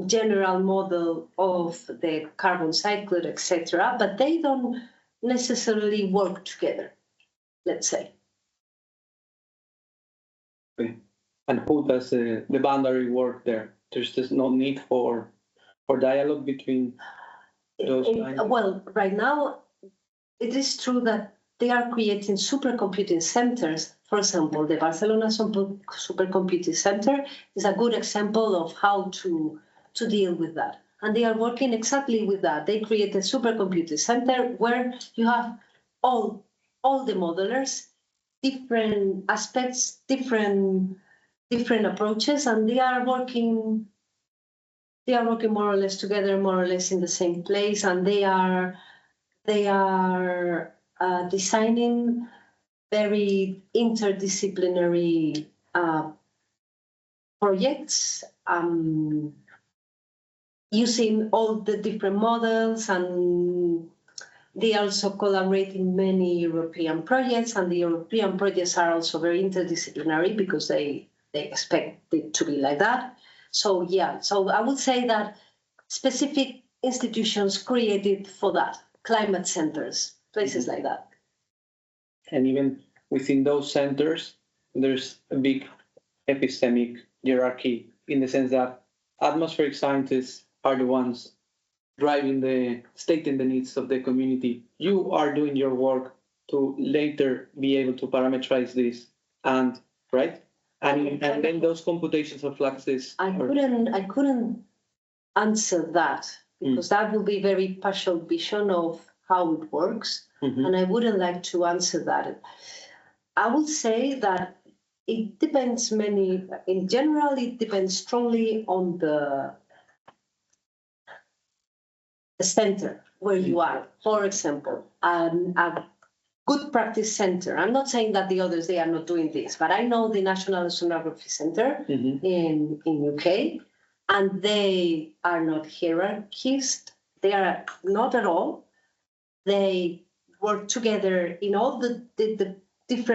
general model of the carbon cycle, etc. But they don't necessarily work together, let's say. Okay. And who does the boundary work there? There's just no need for dialogue between those kinds? Well, right now, it is true that they are creating supercomputing centers. For example, the Barcelona Supercomputing Center is a good example of how to deal with that. And they are working exactly with that. They create a supercomputing center where you have all the modelers, different aspects, different approaches, and they are working more or less together, more or less in the same place, and they are designing very interdisciplinary projects, using all the different models, and they also collaborate in many European projects, and the European projects are also very interdisciplinary because they expect it to be like that. So yeah, so I would say that specific institutions created for that, climate centers, places like that. And even within those centers, there's a big epistemic hierarchy in the sense that atmospheric scientists are the ones stating the needs of the community. You are doing your work to later be able to parameterize this, and right? And then those computations of fluxes. I couldn't answer that because that would be very partial vision of how it works, and I wouldn't like to answer that. I would say that it depends in general, it depends strongly on the center where you are. For example, a good practice center. I'm not saying that the others, they are not doing this, but I know the National Oceanography Center in UK, and they are not hierarchist. They are not at all. They work together in all the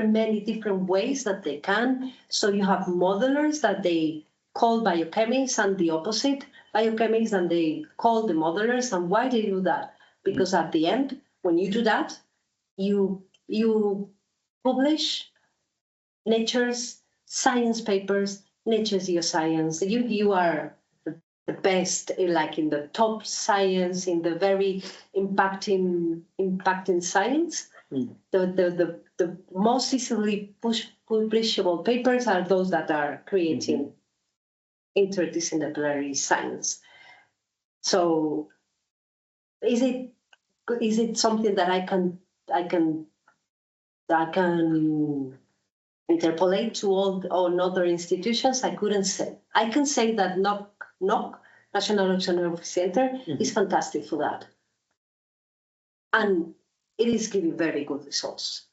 many different ways that they can. So you have modelers that they call biochemists, and the opposite, biochemists, and they call the modelers. And why they do that? Because at the end, when you do that, you publish Nature's science papers, Nature's Geoscience. You are the best, like in the top science, in the very impacting science. The most easily publishable papers are those that are creating interdisciplinary science. So is it something that I can interpolate to all other institutions? I couldn't say. I can say that NOC, National Oceanography Center, is fantastic for that. And it is giving very good results.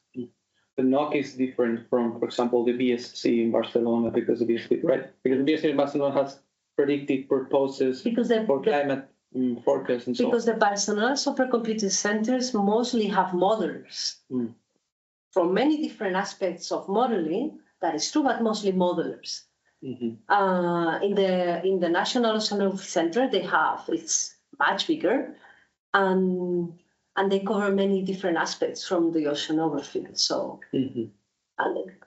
The NOC is different from, for example, the BSC in Barcelona, because the BSC, right? Because the BSC in Barcelona has predictive purposes for climate forecast and so on. Because the Barcelona supercomputing centers mostly have modelers. From many different aspects of modeling, that is true, but mostly modelers. In the National Oceanography Center, it's much bigger, and they cover many different aspects from the oceanography. So,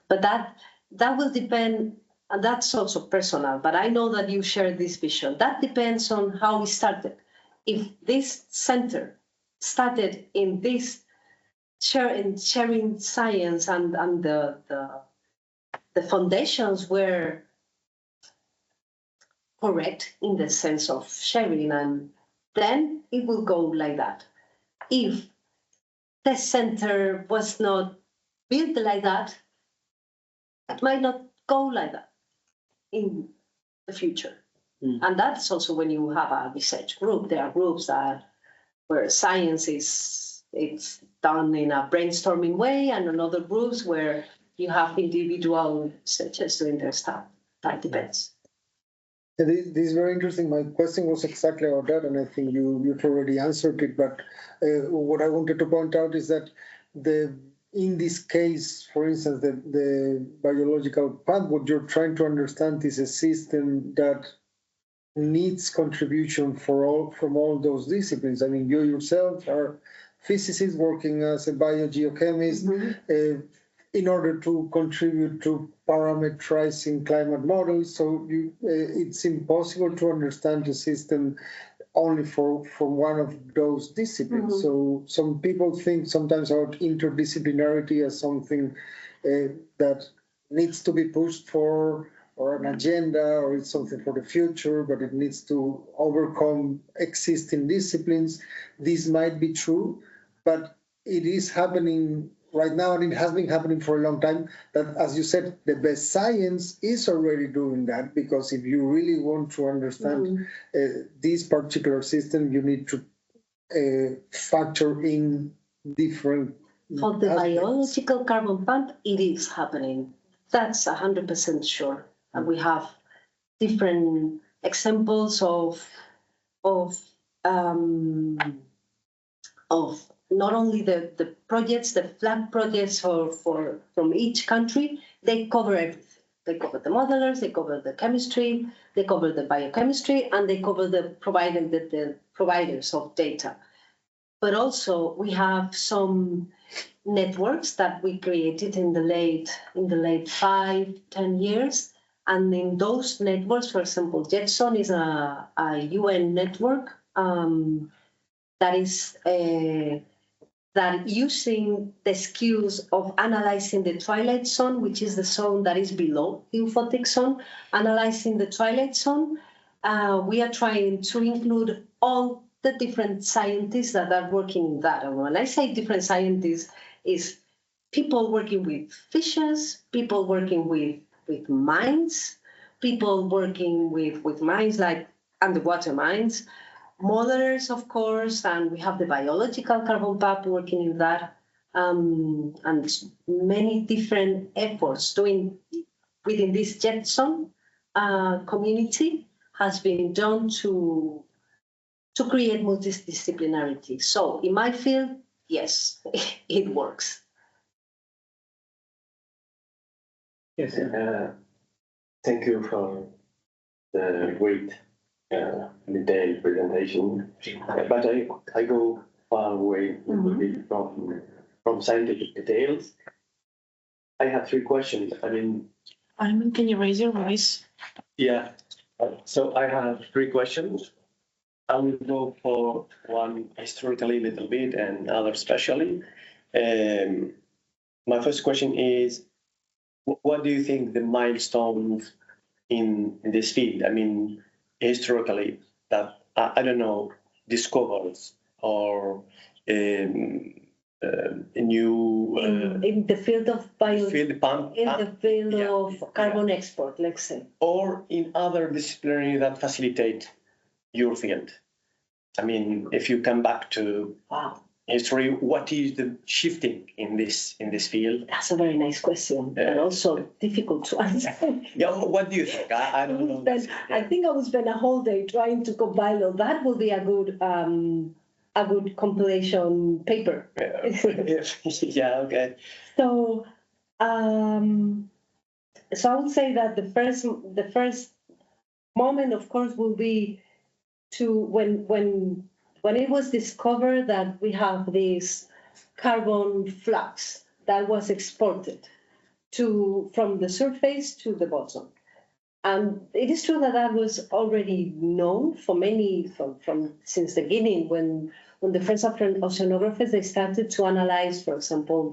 but that will depend, and that's also personal. But I know that you share this vision. That depends on how we started. If this center started in this sharing science and the foundations were correct in the sense of sharing, and then it will go like that. If the center was not built like that, it might not go like that in the future. And that's also when you have a research group. There are groups where science it's done in a brainstorming way, and another groups where you have individual researchers doing their stuff. That depends. This is very interesting. My question was exactly about that, and I think you've already answered it. But what I wanted to point out is that in this case, for instance, the biological path, what you're trying to understand is a system that needs contribution from all those disciplines. I mean, you yourself are physicists working as a biogeochemist in order to contribute to parameterizing climate models. So it's impossible to understand the system only from one of those disciplines. So some people think sometimes about interdisciplinarity as something that needs to be pushed for, or an agenda, or it's something for the future, but it needs to overcome existing disciplines. This might be true, but it is happening right now, and it has been happening for a long time, that, as you said, the best science is already doing that, because if you really want to understand this particular system, you need to factor in different For the aspects. biological carbon pump, it is happening. That's 100% sure. And we have different examples of not only the projects, the flag projects from each country. They cover everything. They cover the modelers, they cover the chemistry, they cover the biochemistry, and they cover the providers of data. But also we have some networks that we created in the late 5-10 years. And in those networks, for example, JETSON is a UN network that is that using the skills of analyzing the twilight zone, which is the zone that is below the euphotic zone, analyzing the twilight zone, we are trying to include all the different scientists that are working in that. And when I say different scientists, is people working with fishes, people working with mines, people working with mines like underwater mines, modelers, of course, and we have the biological carbon pump working in that, and many different efforts doing within this JETSON community has been done to create multidisciplinarity. So in my field, yes, it works. Yes, thank you for the great detailed presentation. But I go far away a little bit from scientific details. I have 3 questions. Can you raise your voice? Yeah. So I have 3 questions. I will go for one historically a little bit and other specially. My first question is, what do you think the milestones in this field? Historically, that I don't know, discoveries or new in the field of field of carbon export, let's say, or in other disciplines that facilitate your field. If you come back to history, what is the shifting in this field? That's a very nice question, but also difficult to answer. Yeah, what do you think? I don't know. I think I would spend a whole day trying to compile all that. Will be a good compilation paper. Yeah, okay. So So I would say that the first moment, of course, will be to when it was discovered that we have this carbon flux that was exported from the surface to the bottom. And it is true that that was already known for many from since the beginning when the first oceanographers they started to analyze, for example,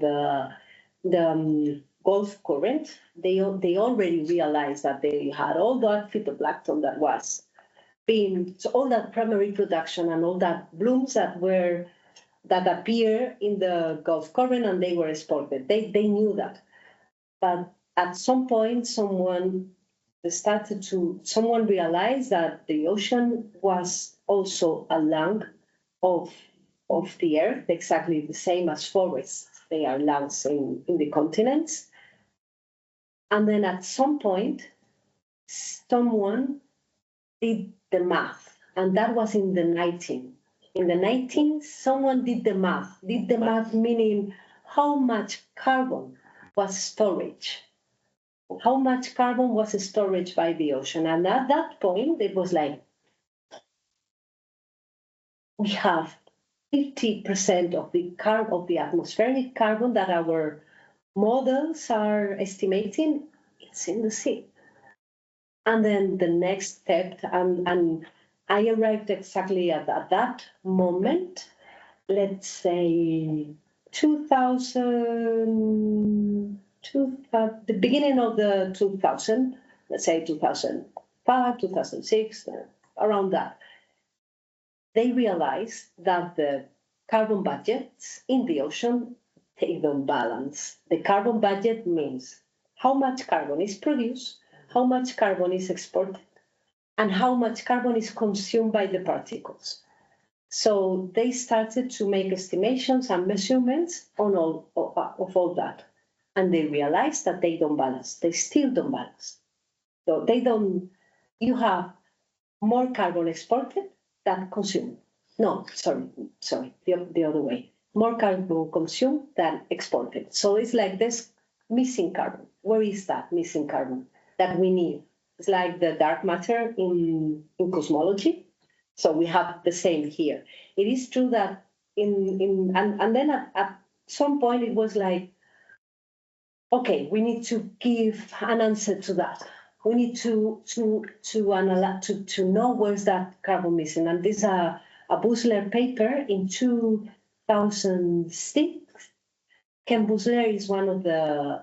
the Gulf current. They already realized that they had all that phytoplankton that was being so all that primary production and all that blooms that appear in the Gulf current and they were exported. They knew that, but at some point someone realized that the ocean was also a lung of the earth, exactly the same as forests. They are lungs in the continents. And then at some point, someone did the math, and that was in the 19th. In the 19th, someone did the math. Did the math meaning how much carbon was storage. How much carbon was storage by the ocean. And at that point, it was like, we have 50% of the atmospheric carbon that our models are estimating, it's in the sea. And then the next step, and I arrived exactly at that moment, let's say 2000, the beginning of the 2000, let's say 2005, 2006, around that. They realized that the carbon budgets in the ocean, they don't balance. The carbon budget means how much carbon is produced, how much carbon is exported, and how much carbon is consumed by the particles. So they started to make estimations and measurements on all that. And they realized that they don't balance. They still don't balance. So you have more carbon exported than consumed. No, sorry, the other way. More carbon consumed than exported. So it's like this missing carbon. Where is that missing carbon that we need? It's like the dark matter in cosmology. So we have the same here. It is true that and then at some point it was like, okay, we need to give an answer to that. We need to analyze to know where's that carbon missing. And this a Busler paper in 2006. Ken Busler is one of the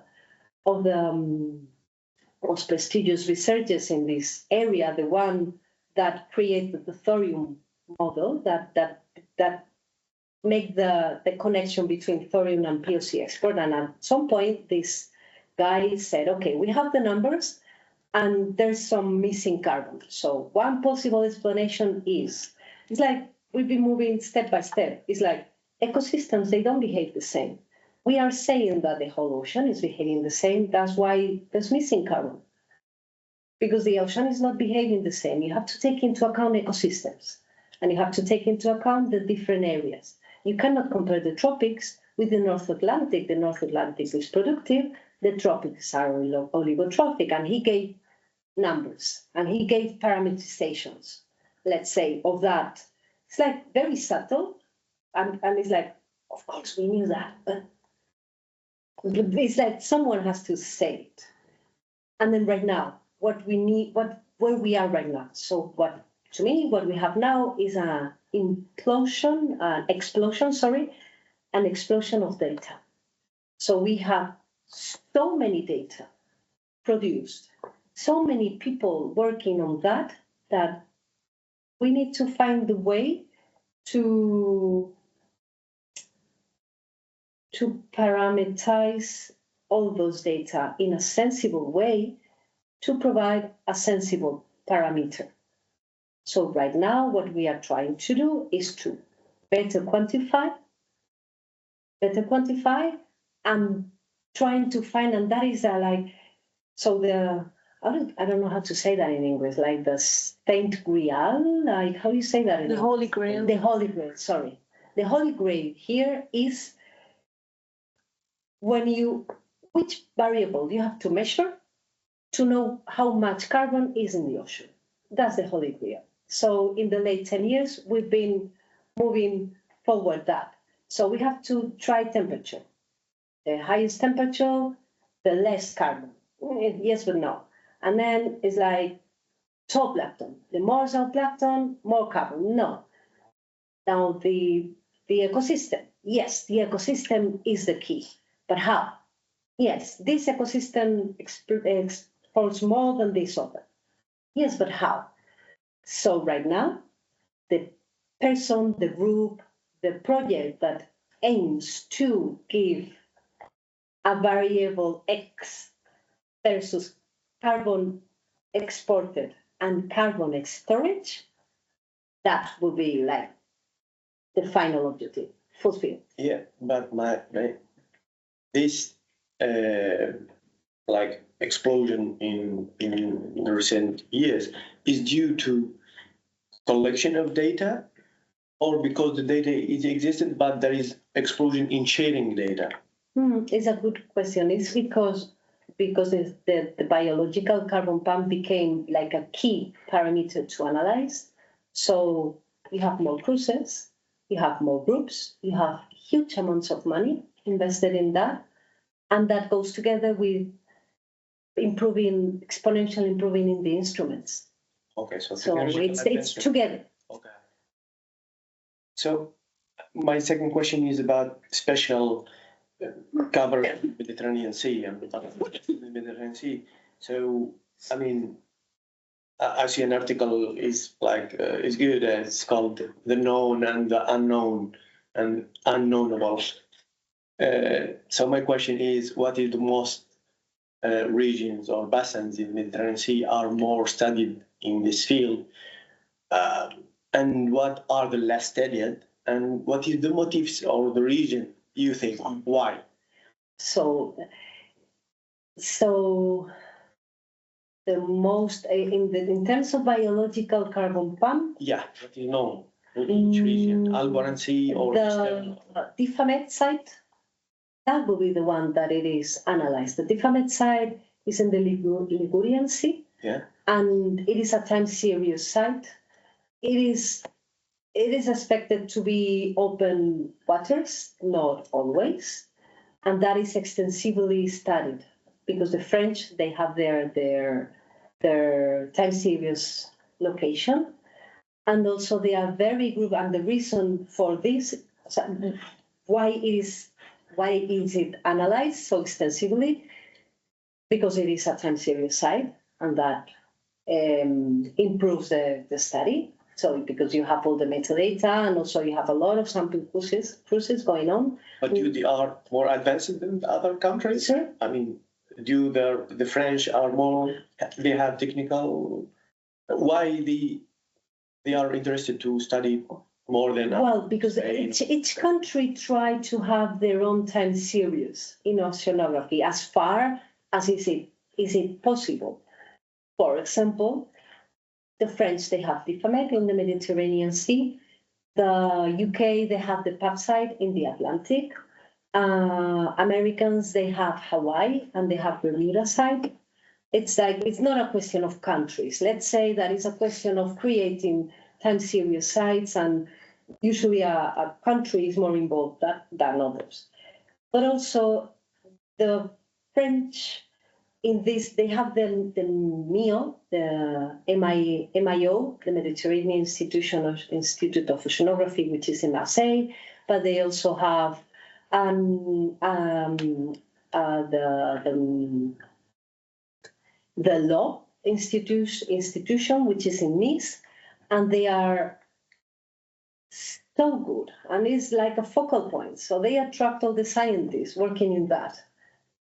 most prestigious researchers in this area, the one that created the thorium model that make the connection between thorium and POC export. And at some point, this guy said, okay, we have the numbers and there's some missing carbon. So one possible explanation is, it's like we've been moving step by step. It's like ecosystems, they don't behave the same. We are saying that the whole ocean is behaving the same. That's why there's missing carbon. Because the ocean is not behaving the same. You have to take into account ecosystems. And you have to take into account the different areas. You cannot compare the tropics with the North Atlantic. The North Atlantic is productive. The tropics are oligotrophic. And he gave numbers. And he gave parameterizations, let's say, of that. It's like very subtle. And it's like, of course, we knew that. But it's like someone has to say it. And then right now, what we need, where we are right now. So to me, what we have now is an explosion of data. So we have so many data produced, so many people working on that we need to find the way to parameterize all those data in a sensible way to provide a sensible parameter. So right now, what we are trying to do is to better quantify, and trying to find, and that is I don't know how to say that in English, like the Saint Grail, like how do you say that in English? Holy Grail. The Holy Grail, sorry. The Holy Grail here is which variable you have to measure to know how much carbon is in the ocean. That's the holy grail. So in the late 10 years, we've been moving forward that. So we have to try temperature. The highest temperature, the less carbon. Yes, but no. And then it's like zooplankton. The more zooplankton, more carbon. No. Now the ecosystem. Yes, the ecosystem is the key. But how? Yes, this ecosystem exports more than this other. Yes, but how? So right now, the person, the group, the project that aims to give a variable X versus carbon exported and carbon storage, that would be like the final objective, fulfilled. Yeah, but this like explosion in recent years is due to collection of data, or because the data is existent but there is explosion in sharing data? It's a good question. It's because the biological carbon pump became like a key parameter to analyze. So you have more cruises, you have more groups, you have huge amounts of money invested in that, and that goes together with exponential improving in the instruments. Okay, so it's together. Okay. So my second question is about special cover of the Mediterranean Sea and the Mediterranean Sea. So I mean, I see an article is like is good. It's called "The Known and the Unknown and Unknownable." So my question is, what is the most regions or basins in the Mediterranean Sea are more studied in this field, and what are the less studied, and what is the motives or the reason you think why? So the most in terms of biological carbon pump. Yeah, what is known in each region, Alboran Sea or the Tifamet site. That will be the one that it is analyzed. The Tifamet site is in the Ligurian Sea, and it is a time series site. It is expected to be open waters, not always, and that is extensively studied because the French, they have their time series location, and also they are very good. And the reason for this, why is it analyzed so extensively? Because it is a time series site, and that improves the study. So because you have all the metadata, and also you have a lot of sample cruises going on. But they are more advanced than the other countries? Sure. I mean, the French are more, they have technical, why they are interested to study more than well, because each country try to have their own time series in oceanography as far as is it possible. For example, the French, they have Tifamet in the Mediterranean Sea. The UK, they have the PAP site in the Atlantic. Americans, they have Hawaii and they have Bermuda site. It's not a question of countries. Let's say that it's a question of creating time series sites, and usually a country is more involved than others. But also the French, in this, they have the MIO, the MIO, the Mediterranean Institute of Oceanography, which is in Marseille, but they also have the law institution, which is in Nice, and they are so good, and it's like a focal point. So they attract all the scientists working in that,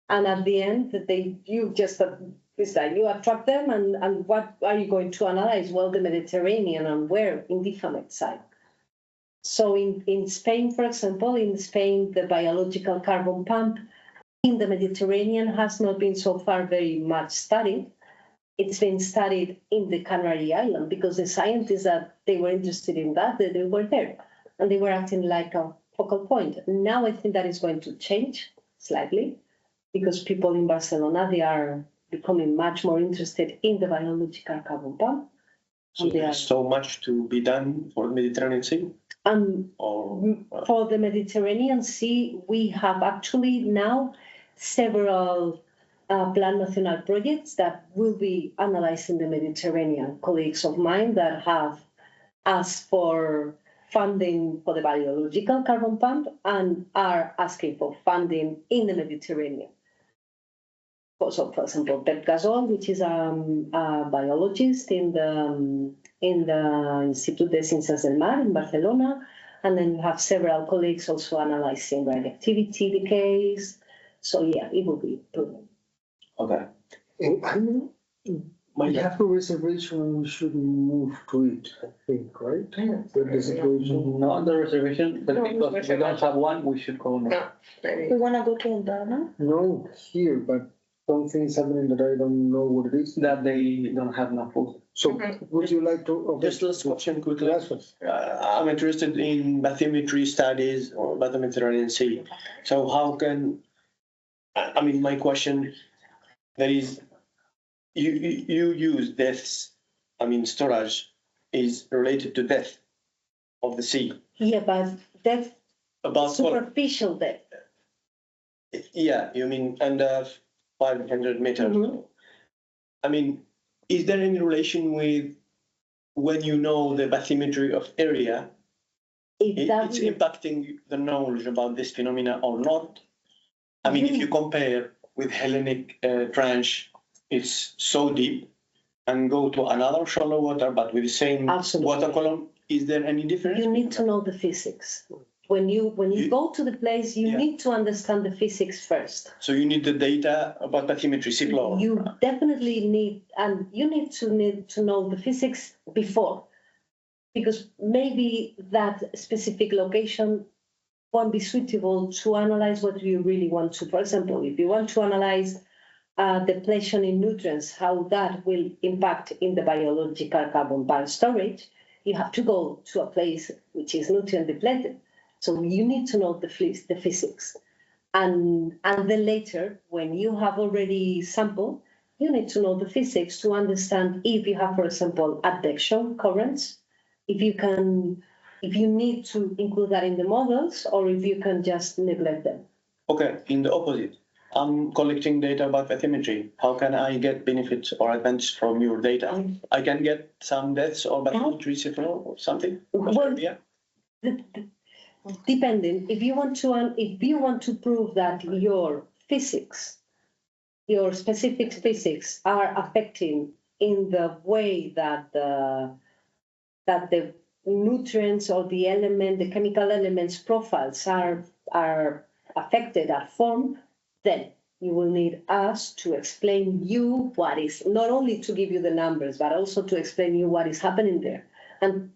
and at the end, it's like you attract them, and what are you going to analyze? Well, the Mediterranean, and where? In the Tifamet side. So in Spain, for example, the biological carbon pump in the Mediterranean has not been so far very much studied. It's been studied in the Canary Islands because the scientists that they were interested in that, they were there, and they were acting like a focal point. Now I think that is going to change slightly because people in Barcelona, they becoming much more interested in the biological carbon pump. So there's so much to be done for the Mediterranean Sea? For the Mediterranean Sea, we have actually now several Plan National projects that will be analyzing the Mediterranean. Colleagues of mine that have asked for funding for the biological carbon pump and are asking for funding in the Mediterranean. So, for example, Pep Gasol, which is a biologist in the Institut de Ciencias del Mar in Barcelona, and then we have several colleagues also analyzing radioactivity decays. So yeah, it will be proven. Okay. We have a reservation and we should move to it, I think, right? With the situation. Not the reservation, but because we don't have one, we should go now. We wanna go to Undana? No, here, but something is happening that I don't know what it is. That they don't have enough food. So would you like to? Okay. Just last question quickly. Last one. I'm interested in bathymetry studies or the Mediterranean Sea. So how can, I mean, my question, there is, you use depths, I mean, storage is related to depth of the sea. Yeah, but depth, About superficial depth. Yeah, you mean under 500 meters. Mm-hmm. I mean, is there any relation with when you know the bathymetry of area, it's impacting the knowledge about this phenomena or not? I mean, if you compare with Hellenic Trench, it's so deep, and go to another shallow water, but with the same water column, is there any difference? You need to know the physics. When you go to the place, you need to understand the physics first. So you need the data about bathymetry, seafloor. You definitely need, and you need to know the physics before, because maybe that specific location won't be suitable to analyze what you really want to. For example, if you want to analyze depletion in nutrients, how that will impact in the biological carbon pump storage, you have to go to a place which is nutrient depleted. So you need to know the physics. And then later, when you have already sampled, you need to know the physics to understand if you have, for example, advection currents, if you need to include that in the models, or if you can just neglect them. Okay, in the opposite, I'm collecting data about bathymetry. How can I get benefits or advantage from your data? I can get some deaths or bathymetry seafloor or something? Well, yeah. Depending, if you want to prove that your physics, your specific physics are affecting in the way that the nutrients or the chemical elements profiles are affected, are formed, then you will need us to explain you what is, not only to give you the numbers, but also to explain you what is happening there. And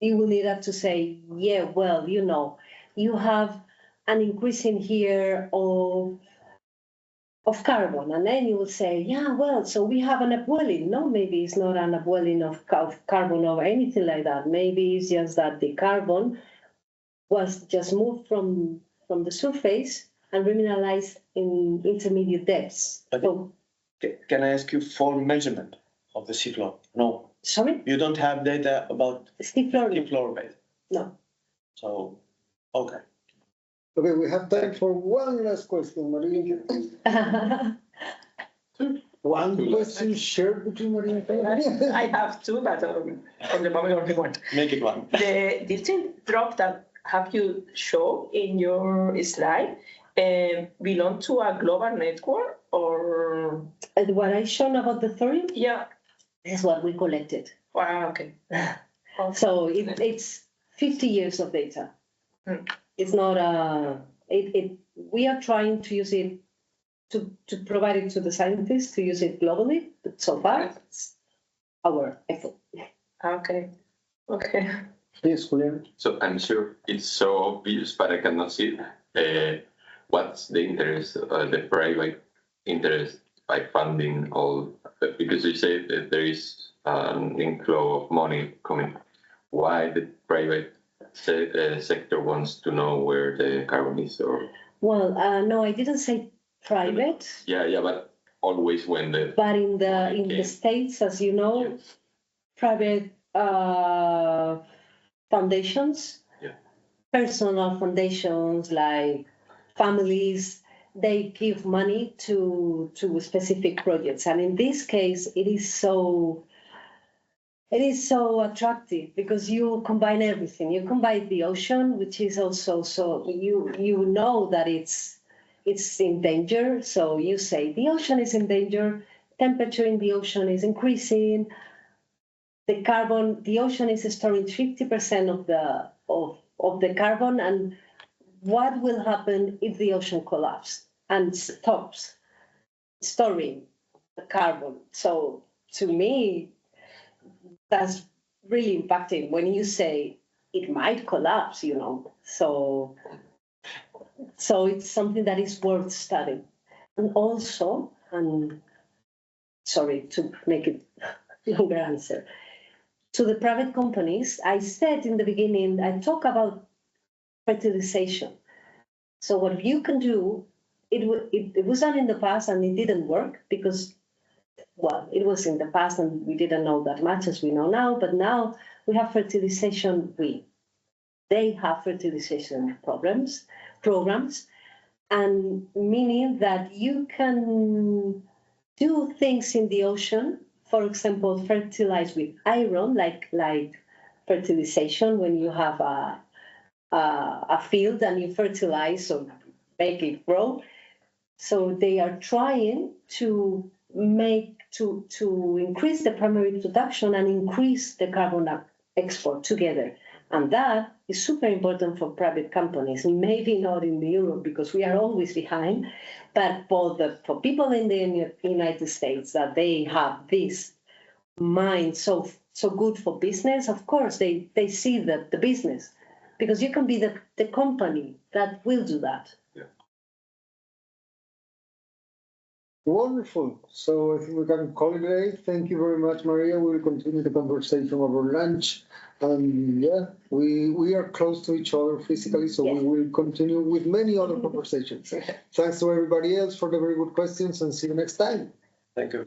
you will need us to say, yeah, well, you have an increase in here of carbon. And then you will say, yeah, well, so we have an upwelling. No, maybe it's not an upwelling of carbon or anything like that. Maybe it's just that the carbon was just moved from the surface and remineralized in intermediate depths. Can I ask you for measurement of the seafloor? No. Sorry? You don't have data about seafloor bed? No. So, okay. Okay, we have time for one last question, Maria. One question shared between Maria and I have two, but on the moment only one. Make it one. The distinct drop that have you show in your slide belong to a global network or? What I shown about the thorium? Yeah. Is what we collected. Wow, okay. So it's 50 years of data. It's not we are trying to use it to provide it to the scientists to use it globally, but so far it's our effort. Okay. Yes, Julian. So I'm sure it's so obvious, but I cannot see what's the interest, the private interest by funding all, because you say that there is an inflow of money coming. Why the private sector wants to know where the carbon is? Or Well, no, I didn't say private. Yeah, but always when the But in the Okay. States, as you know, Yes. private foundations, Yeah. personal foundations like families, they give money to specific projects. And in this case, it is so attractive because you combine everything. You combine the ocean, which is also so you know that it's in danger. So you say the ocean is in danger, temperature in the ocean is increasing, the ocean is storing 50% of the carbon, and what will happen if the ocean collapses and stops storing the carbon? So to me, that's really impacting when you say it might collapse, So it's something that is worth studying. And also, and sorry to make it longer answer, to the private companies, I said in the beginning, I talk about fertilization. So what you can do, it was done in the past and it didn't work because, well, it was in the past and we didn't know that much as we know now, but now we have fertilization, they have fertilization programs, and meaning that you can do things in the ocean, for example, fertilize with iron, like fertilization when you have a field and you fertilize or make it grow. So they are trying to increase the primary production and increase the carbon export together. And that is super important for private companies, maybe not in Europe because we are always behind, but for people in the United States that they have this mind so good for business, of course, they see the business because you can be the company that will do that. Wonderful. So I think we can call it a day. Thank you very much, Maria. We'll continue the conversation over lunch. And yeah, we are close to each other physically, so we will continue with many other conversations. Thanks to everybody else for the very good questions and see you next time. Thank you.